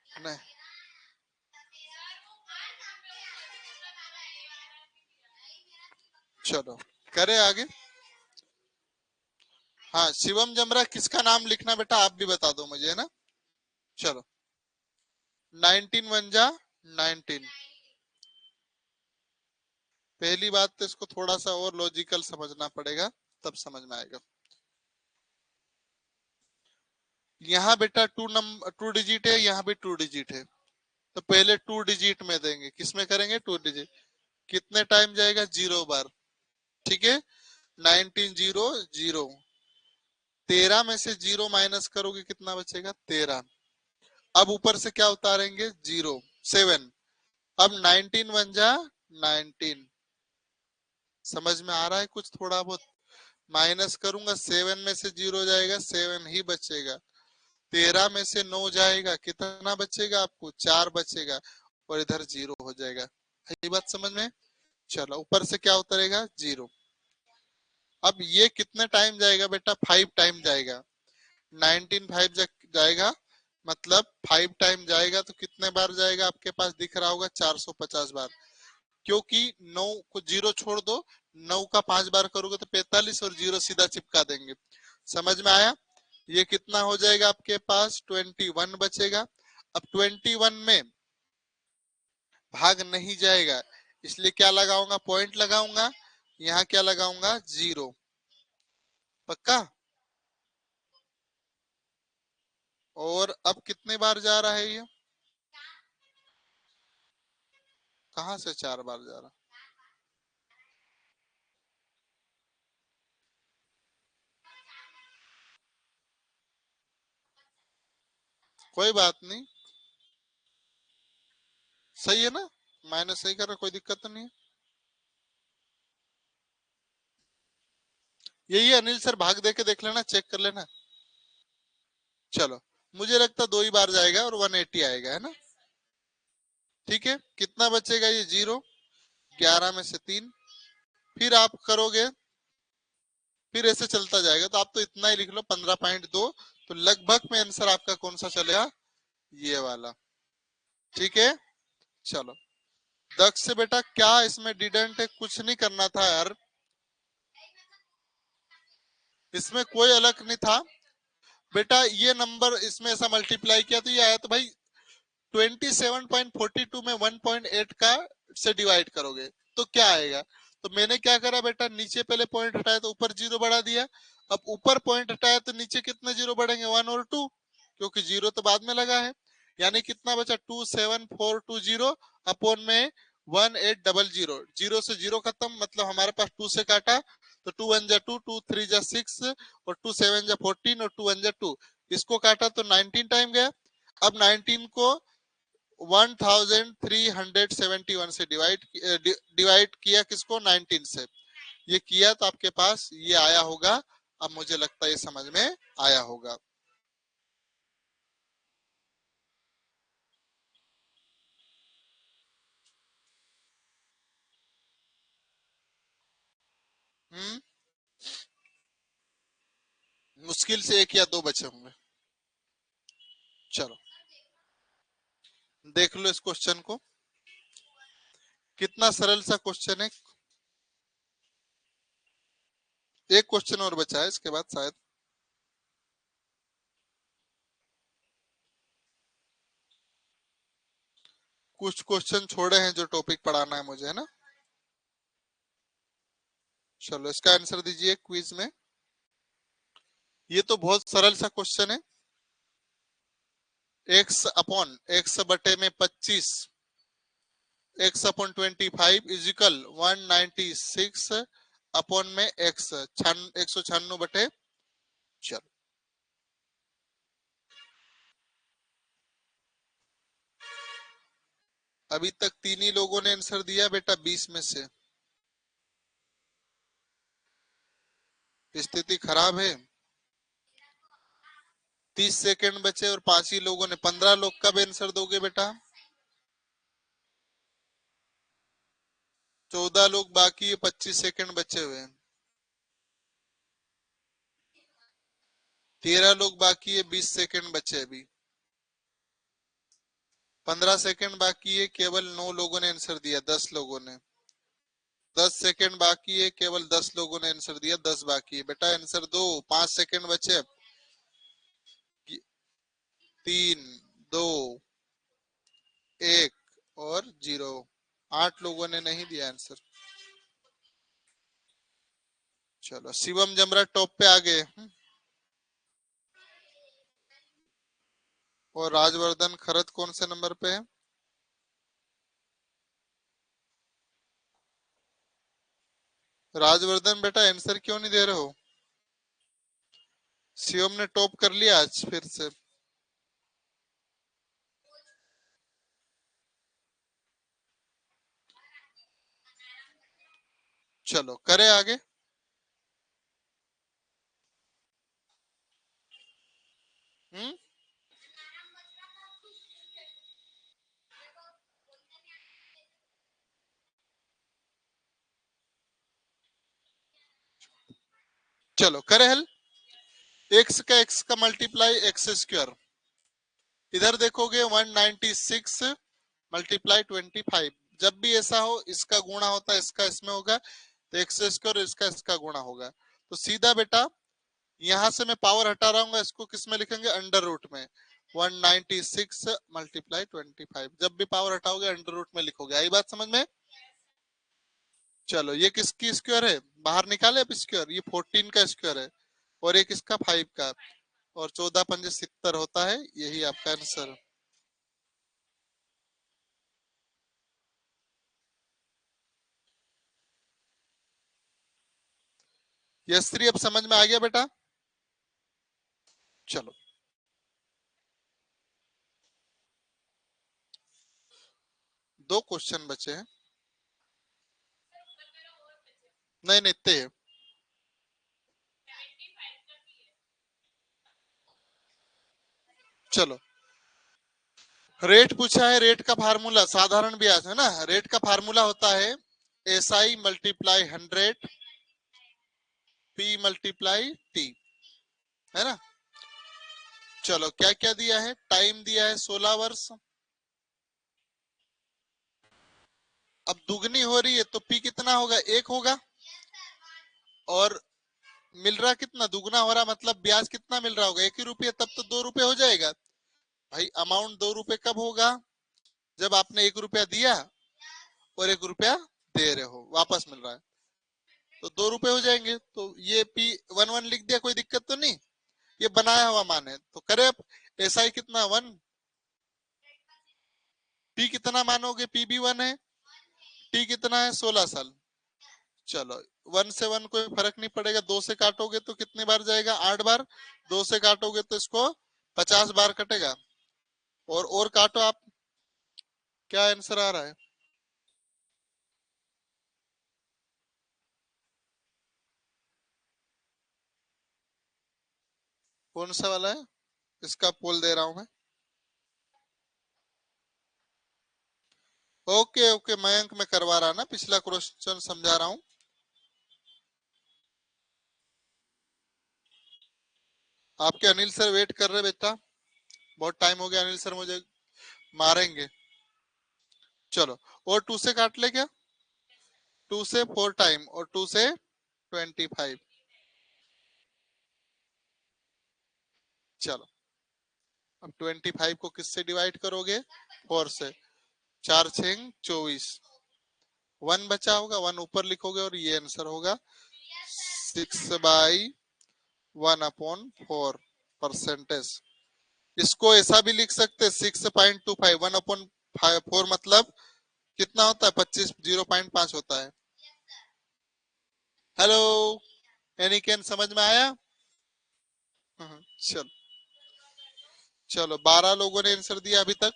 नहीं। चलो, करे आगे। हाँ, शिवम जमरा किसका नाम लिखना बेटा, आप भी बता दो मुझे, है ना। चलो, 19 वन जा 19। पहली बात तो इसको थोड़ा सा और लॉजिकल समझना पड़ेगा, तब समझ में आएगा। यहाँ बेटा टू डिजिट है, यहाँ भी 2 डिजिट है, तो पहले 2 डिजिट में देंगे। किसमें करेंगे? 2 डिजिट। कितने टाइम जाएगा? 0 बार। ठीक है। 19 0 0। 13 में से 0 माइनस करोगे, कितना बचेगा? 13। अब ऊपर से क्या उतारेंगे? 0 7। अब 19 वन जा 19। समझ में आ रहा है कुछ थोड़ा बहुत? माइनस करूंगा, 7 में से 0 जाएगा, 7 ही बचेगा। 13 में से 9 जाएगा, कितना बचेगा आपको? 4 बचेगा, और इधर 0 हो जाएगा। ये बात समझ में? चलो, ऊपर से क्या उतरेगा? 0। अब ये कितने टाइम जाएगा बेटा? 5 टाइम जाएगा। 19 5 जाएगा, मतलब 5 टाइम जाएगा, तो कितने बार जाएगा आपके पास दिख रहा होगा? 450 बार। क्योंकि 9 को 0 छोड़ दो, 9 का 5 बार करोगे तो 45, और 0 सीधा चिपका देंगे। समझ में आया? ये कितना हो जाएगा आपके पास? 21 बचेगा। अब 21 में भाग नहीं जाएगा, इसलिए क्या लगाऊंगा? पॉइंट लगाऊंगा। यहाँ क्या लगाऊंगा? 0। पक्का? और अब कितने बार जा रहा है ये? कहाँ से 4 बार जा रहा? कोई बात नहीं, सही है ना। माइनस सही कर रहा, कोई दिक्कत तो नहीं है। यही है अनिल सर, भाग दे के देख लेना, चेक कर लेना। चलो, मुझे लगता 2 ही बार जाएगा और 180 आएगा, है ना। ठीक है, कितना बचेगा? ये 0। 11 में से 3। फिर आप करोगे, फिर ऐसे चलता जाएगा, तो आप तो इतना ही लिख लो, 15.2। तो लगभग में आंसर आपका कौन सा चलेगा? ये वाला। ठीक है। चलो, दक्ष से बेटा क्या इसमें डिडेंट है? कुछ नहीं करना था यार, इसमें कोई अलग नहीं था बेटा। ये नंबर इसमें ऐसा मल्टीप्लाई किया तो ये आया, तो भाई 27.42 में 1.8 का से डिवाइड करोगे तो क्या आएगा? तो मैंने क्या करा बेटा, नीचे पहले पॉइंट हटाया तो ऊपर 0 बढ़ा दिया। अब ऊपर पॉइंट हटाया तो नीचे कितने 0 बढ़ेंगे? 1 और 2, क्योंकि 0 तो बाद में लगा है। यानी कितना बचा? 27420 अपॉन में 1800। 0 से 0 खत्म, मतलब हमारे पास 2 से काटा, तो 2 1 जा 2, 2 3 जा 6, और 2 7 जा 14, और 2 1 जा 2। इसको काटा तो 19 टाइम गया। अब 19 को 1371 से डिवाइड किया, किसको? 19 से। ये किया तो आपके पास ये आया होगा। अब मुझे लगता है ये समझ में आया होगा। हम्म। मुश्किल से 1 या 2 बचे होंगे। चलो, देख लो इस क्वेश्चन को, कितना सरल सा क्वेश्चन है। एक क्वेश्चन और बचा है, इसके बाद शायद कुछ क्वेश्चन छोड़े हैं जो टॉपिक पढ़ाना है मुझे, है ना। चलो, इसका आंसर दीजिए क्विज में। ये तो बहुत सरल सा क्वेश्चन है। एक्स अपॉन एक्स बटे में 25 एक्स अपॉन 25 इजिकल 196 अपॉन में एक्स 196 बटे। चलो अभी तक तीन ही लोगों ने आंसर दिया बेटा 20 में से। स्थिति खराब है। 30 सेकंड बचे और 5 ही लोगों ने। 15 लोग कब आंसर दोगे बेटा? 14 लोग बाकी है, 25 सेकंड बचे हुए हैं। 13 लोग बाकी है, 20 सेकंड बचे अभी। 15 सेकंड बाकी है, केवल 9 लोगों ने आंसर दिया, 10 लोगों ने। 10 सेकंड बाकी है, केवल 10 लोगों ने आंसर दिया, 10 बाकी है। बेटा आंसर दो। 5 सेकंड बचे। 3 2 1 और 0। 8 लोगों ने नहीं दिया आंसर। चलो शिवम जमरा टॉप पे आ गए। और राजवर्धन खरत कौन से नंबर पे है? राजवर्धन बेटा आंसर क्यों नहीं दे रहे हो? शिवम ने टॉप कर लिया आज फिर से। चलो करे आगे। हम्म। चलो करे हल। एक्स का मल्टीप्लाई एक्स स्क्वायर। इधर देखोगे 196 मल्टीप्लाई 25। जब भी ऐसा हो इसका गुणा होता है इसका इसमें होगा, तो एक्स स्क्वायर इसका इसका गुणा होगा। तो सीधा बेटा यहां से मैं पावर हटा रहा हूँ, इसको किस में लिखेंगे? अंडर रूट में। 196 मल्टीप्लाई 25। जब भी पावर हटाओगे अंडर रूट में लिखोगे। आई बात समझ में? चलो ये किसकी स्क्वायर है? बाहर निकाले अब स्क्वायर। ये 14 का स्क्वायर है और एक इसका 5 का। और 14 पंजे 70 होता है। यही आपका आंसर। यश्री अब समझ में आ गया बेटा? चलो 2 क्वेश्चन बचे हैं। नहीं नहीं इतने हैं। चलो रेट पूछा है। रेट का फार्मूला साधारण ब्याज है ना। रेट का फार्मूला होता है SI multiply 100 P multiply T, है ना। चलो क्या क्या दिया है? टाइम दिया है 16 वर्ष। अब दुगनी हो रही है तो P कितना होगा? 1 होगा। और मिल रहा कितना? दुगना हो रहा, मतलब ब्याज कितना मिल रहा होगा? 1 ही रुपये। तब तो 2 रुपये हो जाएगा भाई। अमाउंट 2 रुपये कब होगा? जब आपने 1 रुपया दिया और 1 रुपया दे रहे हो, वापस मिल रहा है, तो 2 रुपये हो जाएंगे। तो ये P 1 लिख दिया, कोई दिक्कत तो नहीं। ये बनाया हुआ मान है तो करे। अब SI कितना? 1। P कितना मानोगे? P भी 1 है। T कितना है? 16 साल। चलो 1 से 1 कोई फर्क नहीं पड़ेगा। 2 से काटोगे तो कितनी बार जाएगा? 8 बार। 2 से काटोगे तो इसको 50 बार कटेगा। और काटो आप। क्या आंसर आ रहा है? कौन सा वाला है? इसका पोल दे रहा हूं मैं। ओके ओके, मयंक में करवा रहा ना, पिछला क्वेश्चन समझा रहा हूँ। आपके अनिल सर वेट कर रहे बेटा। बहुत टाइम हो गया, अनिल सर मुझे मारेंगे। चलो और 2 से काट ले क्या? 2 से 4 टाइम और 2 से 25। चलो अब 25 को किससे डिवाइड करोगे? 4 से। 4 6 24। 1 बचा होगा, 1 ऊपर लिखोगे और ये आंसर होगा 6/1/4 परसेंटेज। इसको ऐसा भी लिख सकते 6.25 1/4 मतलब कितना होता है 25 0.5 होता है। हेलो एनी कैन समझ में आया? चलो चलो 12 लोगों ने आंसर दिया अभी तक।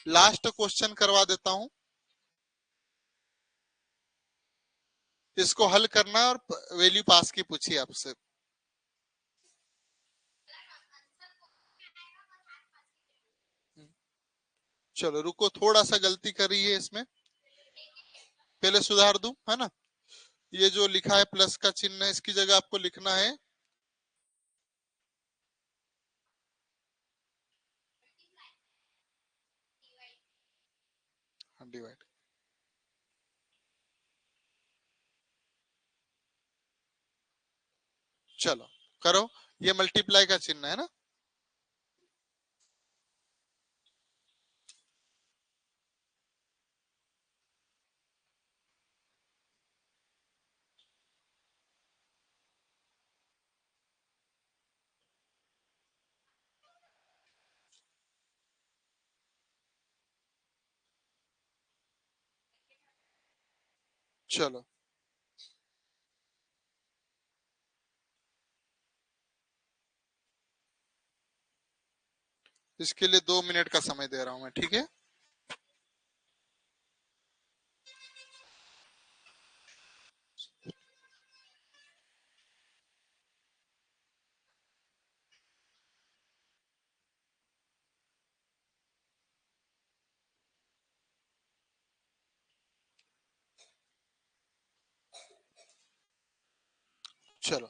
लास्ट क्वेश्चन करवा देता हूं, इसको हल करना और वैल्यू पास की पूछी आपसे। चलो रुको, थोड़ा सा गलती करी है इसमें, पहले सुधार दूं, है ना। ये जो लिखा है प्लस का चिन्ह है, इसकी जगह आपको लिखना है डिवाइड। चलो करो, ये मल्टीप्लाई का चिन्ह है ना। चलो इसके लिए 2 मिनट का समय दे रहा हूं मैं, ठीक है। चलो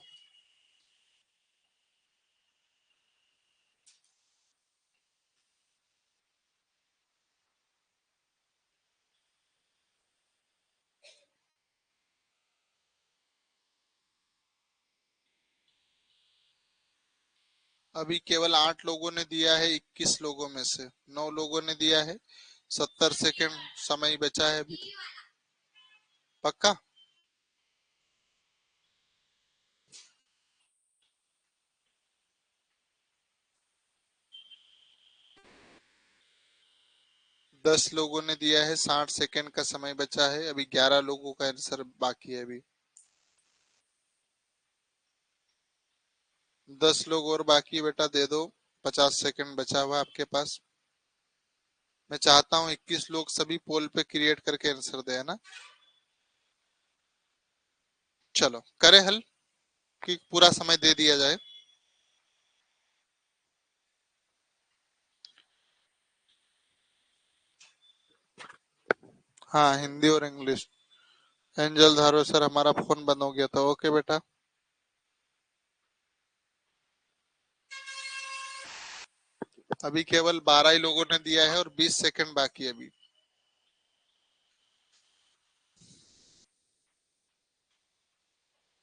अभी केवल 8 लोगों ने दिया है 21 लोगों में से, 9 लोगों ने दिया है। 70 सेकेंड समय बचा है अभी तो। पक्का? 10 लोगों ने दिया है, 60 सेकेंड का समय बचा है अभी, 11 लोगों का आंसर बाकी है अभी। 10 लोग और बाकी है बेटा, दे दो। 50 सेकेंड बचा हुआ है आपके पास। मैं चाहता हूँ 21 लोग सभी पोल पे क्रिएट करके आंसर दे, है ना। चलो करे हल कि पूरा समय दे दिया जाए। हाँ हिंदी और इंग्लिश। एंजल धारो सर हमारा फोन बंद हो गया था, ओके बेटा। अभी केवल 12 ही लोगों ने दिया है और 20 सेकंड बाकी है अभी।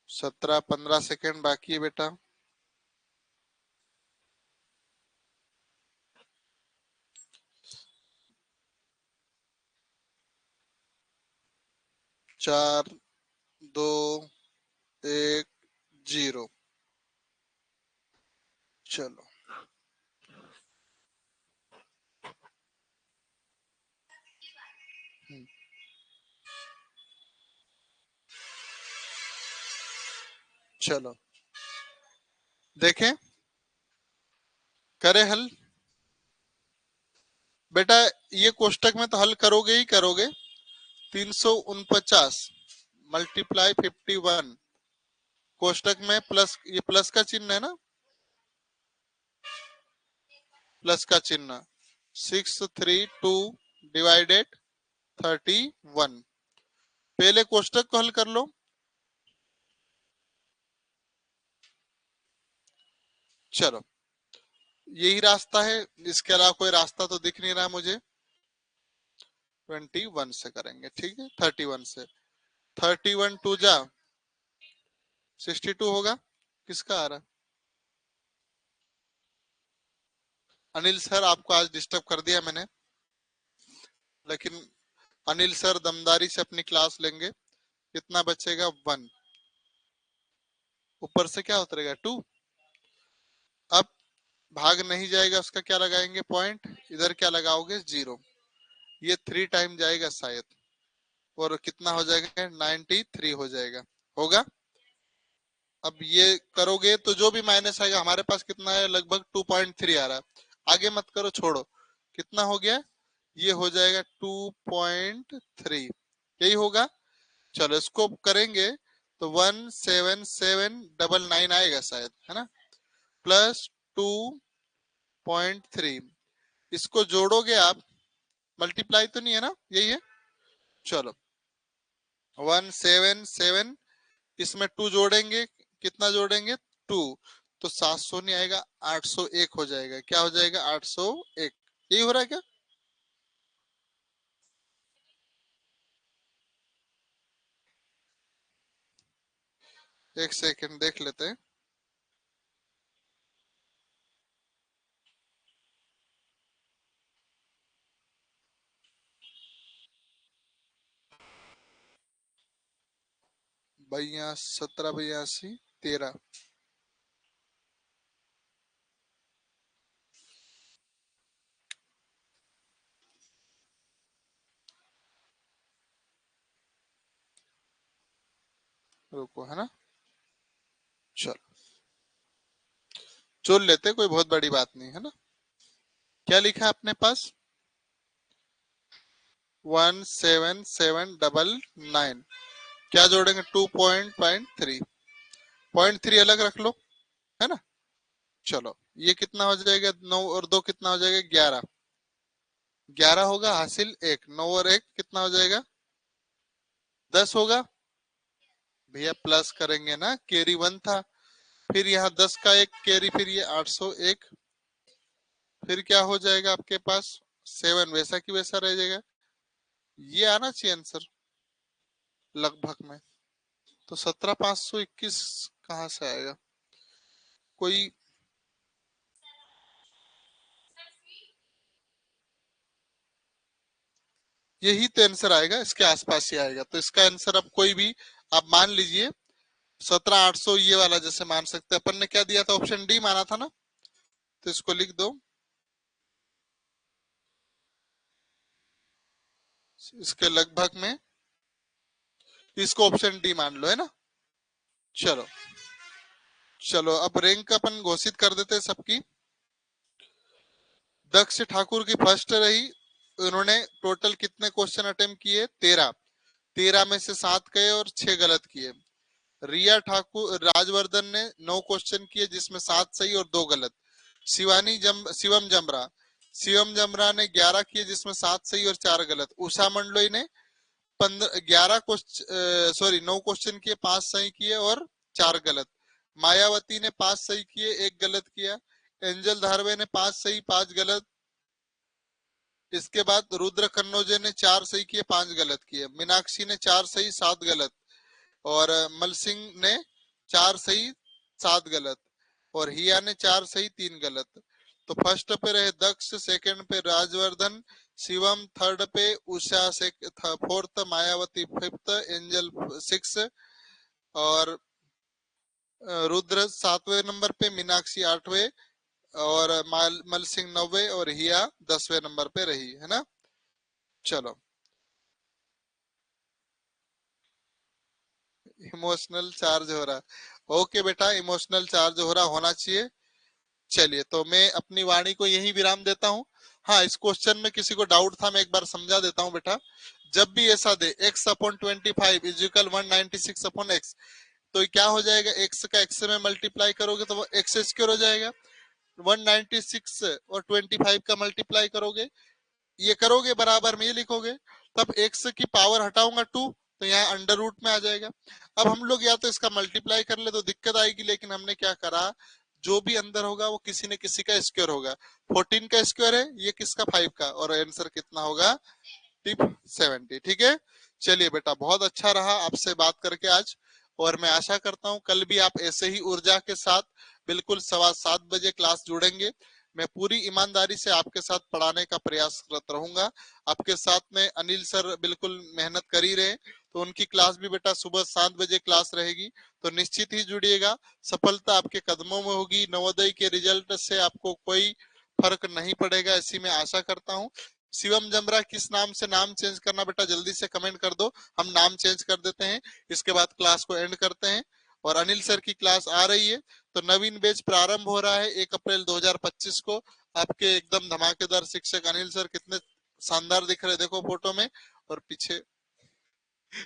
17-15 सेकंड बाकी है बेटा। 4, 2, 1, 0। चलो चलो देखें, करे हल बेटा। ये कोष्टक में तो हल करोगे ही करोगे। 349 मल्टीप्लाई 51, कोष्टक में प्लस, ये प्लस का चिन्ह है ना, प्लस का चिन्ह। 632 डिवाइडेड 31। पहले कोष्टक को हल कर लो। चलो यही रास्ता है, इसके अलावा कोई रास्ता तो दिख नहीं रहा मुझे। 21 से करेंगे, ठीक है। 31 से 31 टू जा 62 होगा। किसका आ रहा? अनिल सर आपको आज डिस्टर्ब कर दिया मैंने, लेकिन अनिल सर दमदारी से अपनी क्लास लेंगे। कितना बचेगा? 1। ऊपर से क्या उतरेगा? 2। अब भाग नहीं जाएगा उसका क्या लगाएंगे पॉइंट, इधर क्या लगाओगे 0, ये 3 टाइम जाएगा शायद, और कितना हो जाएगा 93 हो जाएगा, होगा। अब ये करोगे तो जो भी माइनस आएगा, हमारे पास कितना है लगभग 2.3 आ रहा है, आगे मत करो छोड़ो, कितना हो गया, ये हो जाएगा 2.3, यही होगा। चलो इसको करेंगे तो 17799 आएगा शायद, है ना, प्लस 2.3, इसको जोड़ोगे आप, मल्टीप्लाई तो नहीं है ना, यही है। चलो 177, इसमें 2 जोड़ेंगे, कितना जोड़ेंगे 2, तो 700 नहीं आएगा, 801 हो जाएगा, क्या हो जाएगा 801, यही हो रहा है क्या। एक सेकंड देख लेते हैं। भैया 17 82 13, रुको है ना, चलो जोड़ लेते, कोई बहुत बड़ी बात नहीं है ना। क्या लिखा है अपने पास 17799, क्या जोड़ेंगे 2.3, 0.3 अलग रख लो, है ना। चलो ये कितना हो जाएगा, 9 और 2 कितना हो जाएगा 11, 11 होगा हासिल, एक 9 और 1 कितना हो जाएगा 10 होगा। भैया प्लस करेंगे ना, कैरी 1 था, फिर यहाँ 10 का एक कैरी, फिर ये 801, फिर क्या हो जाएगा आपके पास 7, वैसा की वैसा रह जाएगा, ये आना चाहिए आंसर लगभग में। तो 17521 कहाँ से आएगा, कोई यही तो आंसर आएगा, इसके आसपास ही आएगा, तो इसका आंसर अब कोई भी आप मान लीजिए, 17800 ये वाला जैसे मान सकते हैं, अपन ने क्या दिया था ऑप्शन डी माना था ना, तो इसको लिख दो, इसके लगभग में, इसको ऑप्शन डी मान लो, है ना। चलो चलो अब रैंक अपन घोषित कर देते हैं सबकी। दक्ष ठाकुर की फर्स्ट रही, उन्होंने टोटल कितने क्वेश्चन अटेम्प्ट किए 13, 13 में से 7 गए और 6 गलत किए। रिया ठाकुर राजवर्धन ने 9 क्वेश्चन किए जिसमें 7 सही और 2 गलत। शिवम जमरा ने 11 किए जिसमें 7 सही और 4 गलत। उषा मंडलोई ने 11 क्वेश्चन, सॉरी 9 क्वेश्चन किए, 5 सही किए और 4 गलत। मायावती ने 5 सही किए, 1 गलत किया। एंजल धारवे ने 5 सही 5 गलत। इसके बाद रुद्र कन्नौजे ने 4 सही किए 5 गलत किए। मीनाक्षी ने 4 सही 7 गलत, और मल सिंह ने 4 सही 7 गलत, और हिया ने 4 सही 3 गलत। तो फर्स्ट पे रहे दक्ष, सेकंड पे राजवर्धन, शिवम थर्ड पे, Usha fourth, Mayawati fifth, angel 6, और रुद्र 7वें नंबर पे, मीनाक्षी 8वें, और मल सिंह 9वें, और हिया 10वें नंबर पे रही, है ना। चलो इमोशनल चार्ज हो रहा, ओके बेटा, इमोशनल चार्ज हो रहा, होना चाहिए। चलिए तो मैं अपनी वाणी को यही विराम देता हूँ। हाँ, इस क्वेश्चन में किसी को डाउट था, मैं एक बार समझा देता हूँ बेटा। जब भी ऐसा दे x upon 25 is equal 196 upon x, तो क्या हो जाएगा, x का x में मल्टीप्लाई करोगे तो वो एक्स स्क्वायर हो जाएगा। 196 और 25 का मल्टीप्लाई करोगे, ये करोगे बराबर में ये लिखोगे, तब x की पावर हटाऊंगा 2, तो यहाँ अंडर रूट में आ जाएगा। अब हम लोग या तो इसका मल्टीप्लाई कर ले तो दिक्कत आएगी, लेकिन हमने क्या करा, जो भी अंदर होगा वो किसी न किसी का स्क्वायर होगा। 14 का स्क्वायर है, ये किसका 5 का, और आंसर कितना होगा टिप 70। ठीक है, चलिए बेटा, बहुत अच्छा रहा आपसे बात करके आज, और मैं आशा करता हूँ कल भी आप ऐसे ही ऊर्जा के साथ बिल्कुल 7:15 बजे क्लास जुड़ेंगे। मैं पूरी ईमानदारी से आपके साथ पढ़ाने का प्रयास करता रहूंगा। आपके साथ में अनिल सर बिल्कुल मेहनत कर ही रहे, तो उनकी क्लास भी बेटा सुबह 7 बजे क्लास रहेगी, तो निश्चित ही जुड़िएगा। सफलता आपके कदमों में होगी। नवोदय के रिजल्ट से आपको कोई फर्क नहीं पड़ेगा, ऐसी मैं आशा करता हूँ। शिवम जमरा किस नाम से नाम चेंज करना बेटा जल्दी से कमेंट कर दो, हम नाम चेंज कर देते हैं, इसके बाद क्लास को एंड करते हैं। और अनिल सर की क्लास आ रही है, तो नवीन बैच प्रारंभ हो रहा है 1 अप्रैल 2025 को। आपके एकदम धमाकेदार शिक्षक अनिल सर कितने शानदार दिख रहे, देखो फोटो में और पीछे।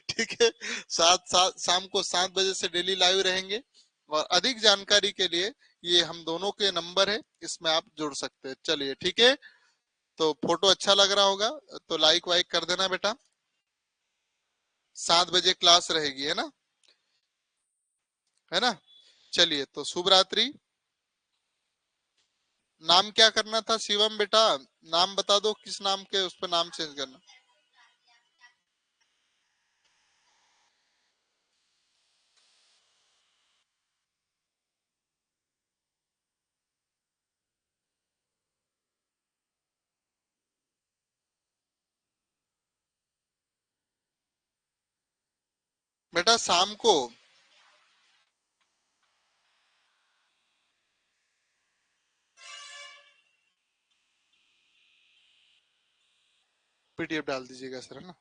ठीक है, सात सात शाम को 7 बजे से डेली लाइव रहेंगे। और अधिक जानकारी के लिए ये हम दोनों के नंबर है, इसमें आप जुड़ सकते हैं। चलिए ठीक है, तो फोटो अच्छा लग रहा होगा तो लाइक वाइक कर देना बेटा। 7 बजे क्लास रहेगी, है ना, है ना। चलिए तो शुभ रात्रि। नाम क्या करना था शिवम बेटा, नाम बता दो किस नाम के उस पर नाम चेंज करना। बेटा शाम को पीडीएफ डाल दीजिएगा सर, है ना।